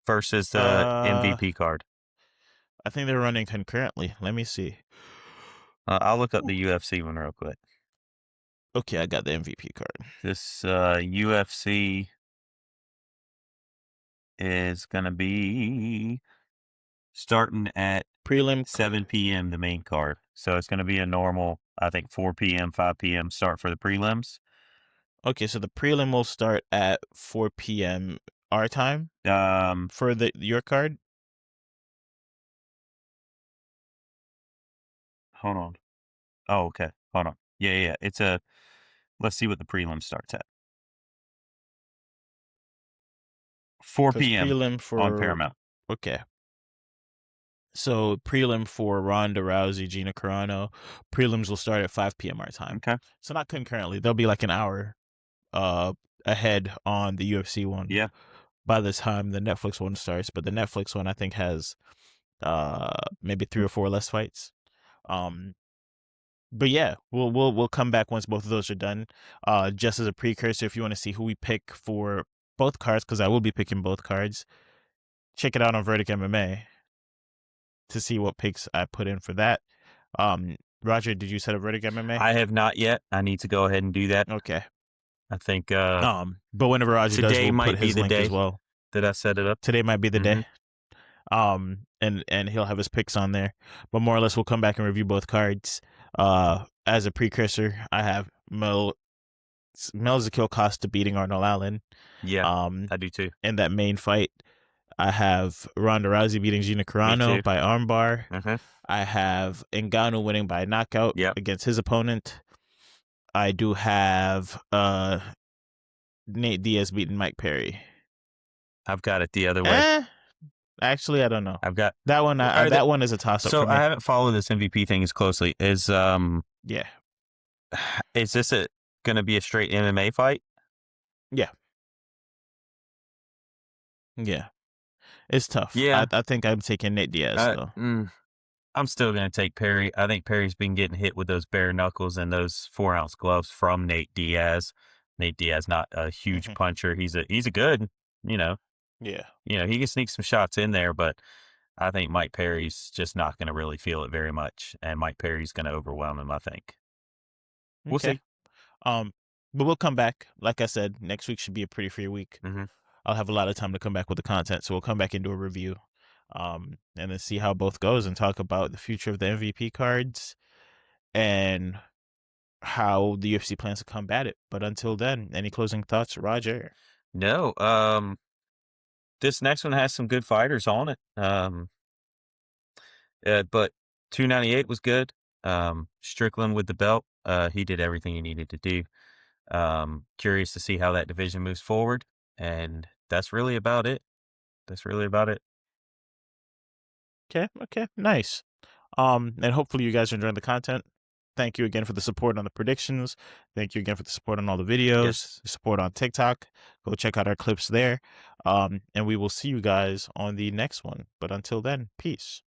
versus the Uh, MVP card. I think they're running concurrently. Let me see. I'll look up the UFC one real quick. Okay, I got the MVP card. This UFC is gonna be starting at Prelim. 7 p.m. the main card. So it's gonna be a normal, I think 4 p.m., 5 p.m. start for the prelims. Okay, so the prelim will start at 4 p.m. our time for your card. Hold on. Oh, okay. Hold on. Yeah, yeah. It's a. Let's see what the prelim starts at. 'Cause 4 p.m. prelim on for Paramount. okay, so prelim for Ronda Rousey, Gina Carano, prelims will start at 5 p.m. our time. Okay. So not concurrently. They'll be like an hour uh ahead on the UFC one Yeah. by the time the Netflix one starts. But the Netflix one I think has maybe 3 or 4 less fights. Um, but yeah, we'll come back once both of those are done. Just as a precursor, if you want to see who we pick for both cards, because I will be picking both cards, check it out on Verdict MMA to see what picks I put in for that. Roger, did you set up Verdict MMA? I have not yet. I need to go ahead and do that. Okay. I think But whenever Roger does, today we'll put might be his the link as day well. that I set it up. Today might be the Mm-hmm. day. And he'll have his picks on there. But more or less, we'll come back and review both cards. As a precursor, I have Mel Zakil Costa beating Arnold Allen. Yeah, I do too. In that main fight, I have Ronda Rousey beating Gina Me too. Carano by armbar. Mm-hmm. I have Ngannou winning by knockout Yep. against his opponent. I do have Nate Diaz beating Mike Perry. I've got it the other way. Actually, I don't know. I've got That one. That one is a toss up so for me. I haven't followed this MVP thing as closely. Yeah. Is this going to be a straight MMA fight? Yeah. Yeah. It's tough. Yeah. I think I'm taking Nate Diaz though. I'm still going to take Perry. I think Perry's been getting hit with those bare knuckles and those 4-ounce gloves from Nate Diaz. Nate Diaz not a huge puncher. He's a good, Yeah. He can sneak some shots in there, but I think Mike Perry's just not going to really feel it very much, and Mike Perry's going to overwhelm him, I think. We'll see. But we'll come back. Like I said, next week should be a pretty free week. Mm-hmm. I'll have a lot of time to come back with the content, so we'll come back and do a review, and then see how both goes and talk about the future of the MVP cards and how the UFC plans to combat it. But until then, any closing thoughts, Roger? No. This next one has some good fighters on it. But 298 was good. Strickland with the belt. He did everything he needed to do. Curious to see how that division moves forward. And that's really about it. Okay, nice. And hopefully you guys are enjoying the content. Thank you again for the support on the predictions. Thank you again for the support on all the videos, Yes. the support on TikTok. Go check out our clips there. And we will see you guys on the next one. But until then, peace.